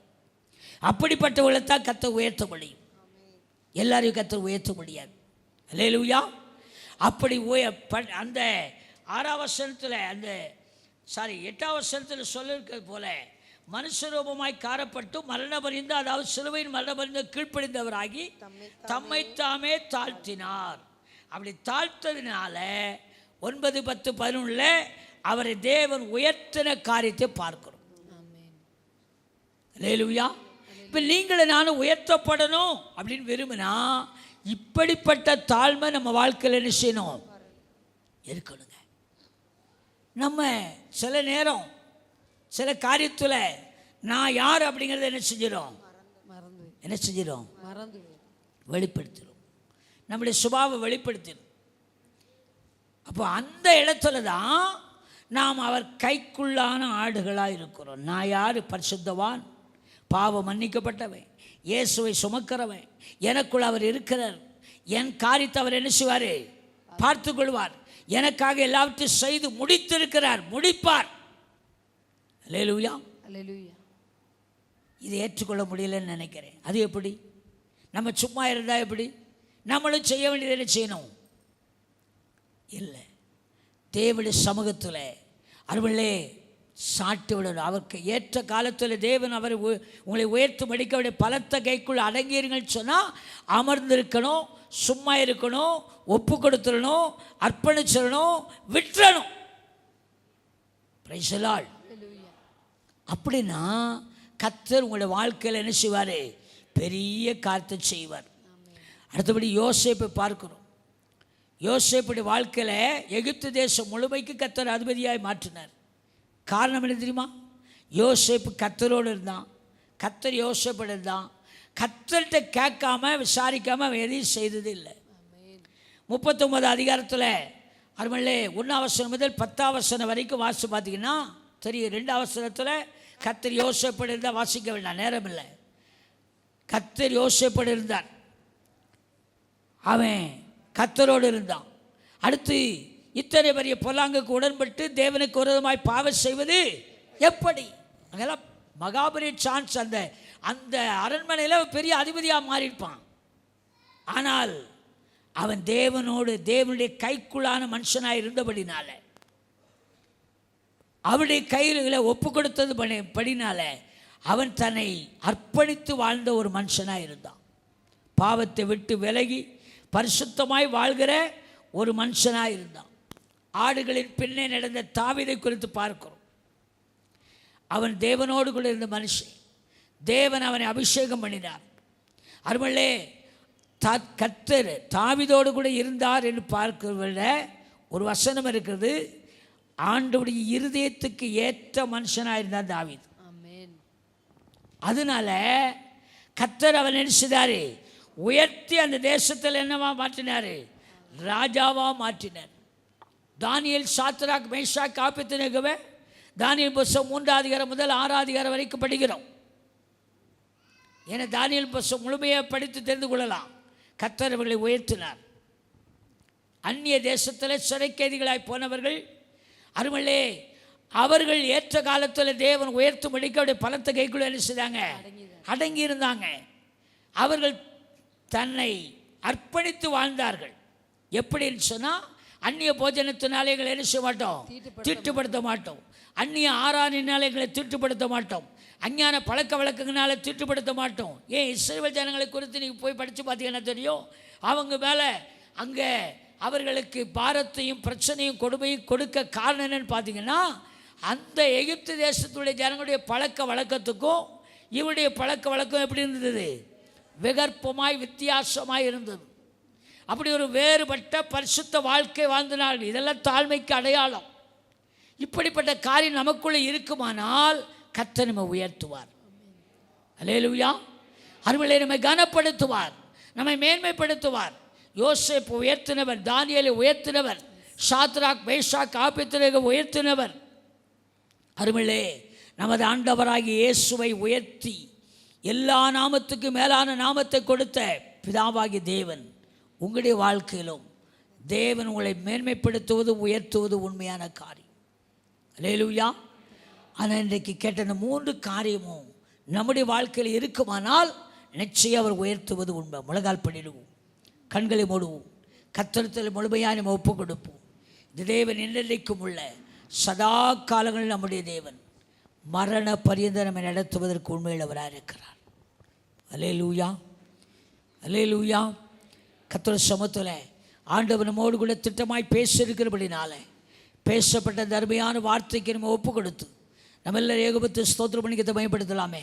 அப்படிப்பட்டவர்களை தான் கர்த்தர் உயர்த்த முடியும். எல்லாரையும் கர்த்தர் உயர்த்த முடியாது. அல்லேலூயா. அப்படி அந்த 6வது வசனத்தில், அந்த 8வது வசனத்தில் சொல்லியிருக்கிறது போல, மனுஷரூபமாய் காணப்பட்டு மரண பரிந்து, அதாவது சிலுவையின் மரண பரிந்து கீழ்ப்படிந்தவராகி தம்மை தாமே தாழ்த்தினார். அப்படி தாழ்த்ததினால 9, 10, 11 அவரை தேவன் உயர்த்தின காரியத்தை பார்க்கிறோம். அல்லேலூயா. இப்போ நீங்களும் நானும் உயர்த்தப்படணும் அப்படின்னு விரும்பினா இப்படிப்பட்ட தாழ்மை நம்ம வாழ்க்கையில் என்ன செய்யணும், இருக்கணுங்க. நம்ம சில நேரம் சில காரியத்தில் நான் யார் அப்படிங்கிறத என்ன செஞ்சிடும், வெளிப்படுத்திடும். நம்முடைய சுபாவை வெளிப்படுத்திடும். அப்போ அந்த இடத்துல தான் நாம் அவர் கைக்குள்ளான ஆடுகளாக இருக்கிறோம். நான் யார்? பரிசுத்தவான், பாவம் மன்னிக்கப்பட்டவன், இயேசுவை சுமக்கிறவன், எனக்குள் அவர் இருக்கிறார். என் காரியத்தை அவர் என்ன செய்வார்? பார்த்து கொள்வார். எனக்காக எல்லாவற்றையும் செய்து முடித்திருக்கிறார், முடிப்பார். அல்லேலூயா. அல்லேலூயா. இதை ஏற்றுக்கொள்ள முடியலன்னு நினைக்கிறேன். அது எப்படி? நம்ம சும்மா இருந்தால் எப்படி? நம்மளும் செய்ய வேண்டியது என்ன செய்யணும்? இல்லை, தேவனுடைய சமூகத்தில் அருளே சாட்டி விடணும். அவருக்கு ஏற்ற காலத்தில் தேவன் அவரை உங்களை உயர்த்து மடிக்க வேண்டிய பலத்த கைக்குள் அடங்கியிருங்கன்னு சொன்னால் அமர்ந்திருக்கணும், சும்மா இருக்கணும், ஒப்பு கொடுத்துடணும், அர்ப்பணிச்சிடணும், விட்டுறணும். Price the Lord. அப்படின்னா கர்த்தர் உங்களுடைய வாழ்க்கையில் என்ன செய்வார்? பெரிய காரியத்தை செய்வார். அடுத்தபடி யோசேப்பை பார்க்கிறோம். யோசேப்புடைய வாழ்க்கையில் எகிப்து தேசம் முழுமைக்கு கர்த்தர் அதிபதியாய் மாற்றினார். காரணம் என்ன தெரியுமா? யோசேப்பு கர்த்தரோடு இருந்தான், கர்த்தர் யோசேப்போடு இருந்தான். கர்த்தர்கிட்ட கேட்காம விசாரிக்காமல் அவன் எதையும் செய்தது இல்லை. 39 அதிகாரத்தில் அருமல்லே 1 வசனம் முதல் 10 வசனம் வரைக்கும் வாசி பார்த்தீங்கன்னா தெரியும். 2 வசனத்தில் கர்த்தர் யோசேப்போடு இருந்தால் வாசிக்க வேண்டாம், நேரம் இல்லை. கர்த்தர் யோசேப்போடு இருந்தார், அவன் கர்த்தரோடு இருந்தான். அடுத்து இத்தனை பெரிய பொல்லாங்குக்கு உடன்பட்டு தேவனுக்கு விரோதமாய் பாவம் செய்வது எப்படி? அங்கெல்லாம் மகாபரிய சான்ஸ். அந்த அரண்மனையில் பெரிய அதிபதியாக மாறியிருப்பான். ஆனால் அவன் தேவனோடு தேவனுடைய கைக்குள்ளான மனுஷனாக இருந்தபடினால, அவருடைய கையில் ஒப்பு கொடுத்தது படினால அவன் தன்னை அர்ப்பணித்து வாழ்ந்த ஒரு மனுஷனாக இருந்தான். பாவத்தை விட்டு விலகி பரிசுத்தமாய் வாழ்கிற ஒரு மனுஷனாக இருந்தான். ஆடுகளின் பின்னே நடந்த தாவீதை குறித்து பார்க்கிறோம். அவன் தேவனோடு கூட இருந்த மனுஷன். தேவன் அவனை அபிஷேகம் பண்ணினார். அருமல்லே கர்த்தர் தாவீதோடு கூட இருந்தார் என்று பார்க்கிறத ஒரு வசனம் இருக்கிறது. ஆண்டவருடைய இருதயத்துக்கு ஏற்ற மனுஷனாக இருந்தான் தாவீது. அதனால கர்த்தர் அவன் என்ன செய்தார்? உயர்த்தி அந்த தேசத்தில் என்னவா மாற்றினார்? ராஜாவாக மாற்றினார். தானியேல், சாத்ராக், மேஷாக், ஆபேத்நேகோவை தானியேல் புஸ்தகம் 3 அதிகாரம் முதல் 6 அதிகாரம் வரைக்கும் படிக்கிறோம். ஏன்னா தானியேல் புஸ்தகம் முழுமையாக படித்து தெரிந்து கொள்ளலாம். கர்த்தர் அவர்களை உயர்த்தினார். அந்நிய தேசத்தில் சிறைக்கைதிகளாய் போனவர்கள் அருமல்லே அவர்கள் ஏற்ற காலத்தில் தேவன் உயர்த்து முடிக்க அவருடைய பலத்த கைக்குள்ள என்ன செய்தாங்க? அடங்கி இருந்தாங்க. அவர்கள் தன்னை அர்ப்பணித்து வாழ்ந்தார்கள். எப்படின்னு சொன்னால் அந்நிய போஜனத்தினாலே எங்களை என்ன செய்ய மாட்டோம்? தீட்டுப்படுத்த மாட்டோம். அந்நிய ஆராதனையினாலே எங்களை தீட்டுப்படுத்த மாட்டோம். அஞ்ஞான பழக்க வழக்கங்களால தீட்டுப்படுத்த மாட்டோம். ஏன் இஸ்ரவேல் ஜனங்களை குறித்து நீங்கள் போய் படித்து பார்த்தீங்கன்னா தெரியும். அவங்க மேலே அங்கே அவர்களுக்கு பாரத்தையும் பிரச்சனையும் கொடுமையும் கொடுக்க காரணம் என்னன்னு பார்த்தீங்கன்னா, அந்த எகிப்து தேசத்துடைய ஜனங்களுடைய பழக்க வழக்கத்துக்கும் இவருடைய பழக்க வழக்கம் எப்படி இருந்தது? விகற்பமாய் வித்தியாசமாய் இருந்தது. அப்படி ஒரு வேறுபட்ட பரிசுத்த வாழ்க்கை வாழ்ந்தனால் இதெல்லாம் தாழ்மைக்கு அடையாளம். இப்படிப்பட்ட காரியம் நமக்குள்ளே இருக்குமானால் கர்த்தர் நம்மை உயர்த்துவார். அல்லேலூயா. அருமையிலே நம்மை கனப்படுத்துவார், நம்மை மேன்மைப்படுத்துவார். யோசேப்பு உயர்த்தினவர், தானியேலை உயர்த்தினவர், சாத்ராக், மேஷாக், ஆபேத்நேகோவை உயர்த்தினவர். அருமையிலே நமது ஆண்டவராகிய இயேசுவை உயர்த்தி எல்லா நாமத்துக்கும் மேலான நாமத்தை கொடுத்த பிதாவாகிய தேவன் உங்களுடைய வாழ்க்கையிலும் தேவன் உங்களை மேன்மைப்படுத்துவது உயர்த்துவது உண்மையான காரியம். அல்லேலூயா. ஆனால் இன்றைக்கு கேட்ட இந்த 3 காரியமும் நம்முடைய வாழ்க்கையில் இருக்குமானால் நிச்சயம் அவர் உயர்த்துவது உண்மை. முழங்கால் படிடுவோம், கண்களை மூடுவோம், கர்த்தரிடத்தில் முழுமையாக நம்ம ஒப்பு கொடுப்போம். இந்த தேவன் என்றைக்கும் உள்ள சதா காலங்களில் நம்முடைய தேவன் மரண பரியந்த நம்மை நடத்துவதற்கு உண்மையுள்ளவராக இருக்கிறார். அல்லேலூயா, அல்லேலூயா. கர்த்தர் சமூகத்தில் ஆண்டவர் நம்மோடு கூட திட்டமாய் பேசியிருக்கிறபடினால பேசப்பட்ட தர்மையான வார்த்தைக்கு நம்ம ஒப்பு கொடுத்து நம்ம எல்லாரும் ஏகபத்து ஸ்தோத்திரம் பண்ணிக்கிறத பயன்படுத்தலாமே.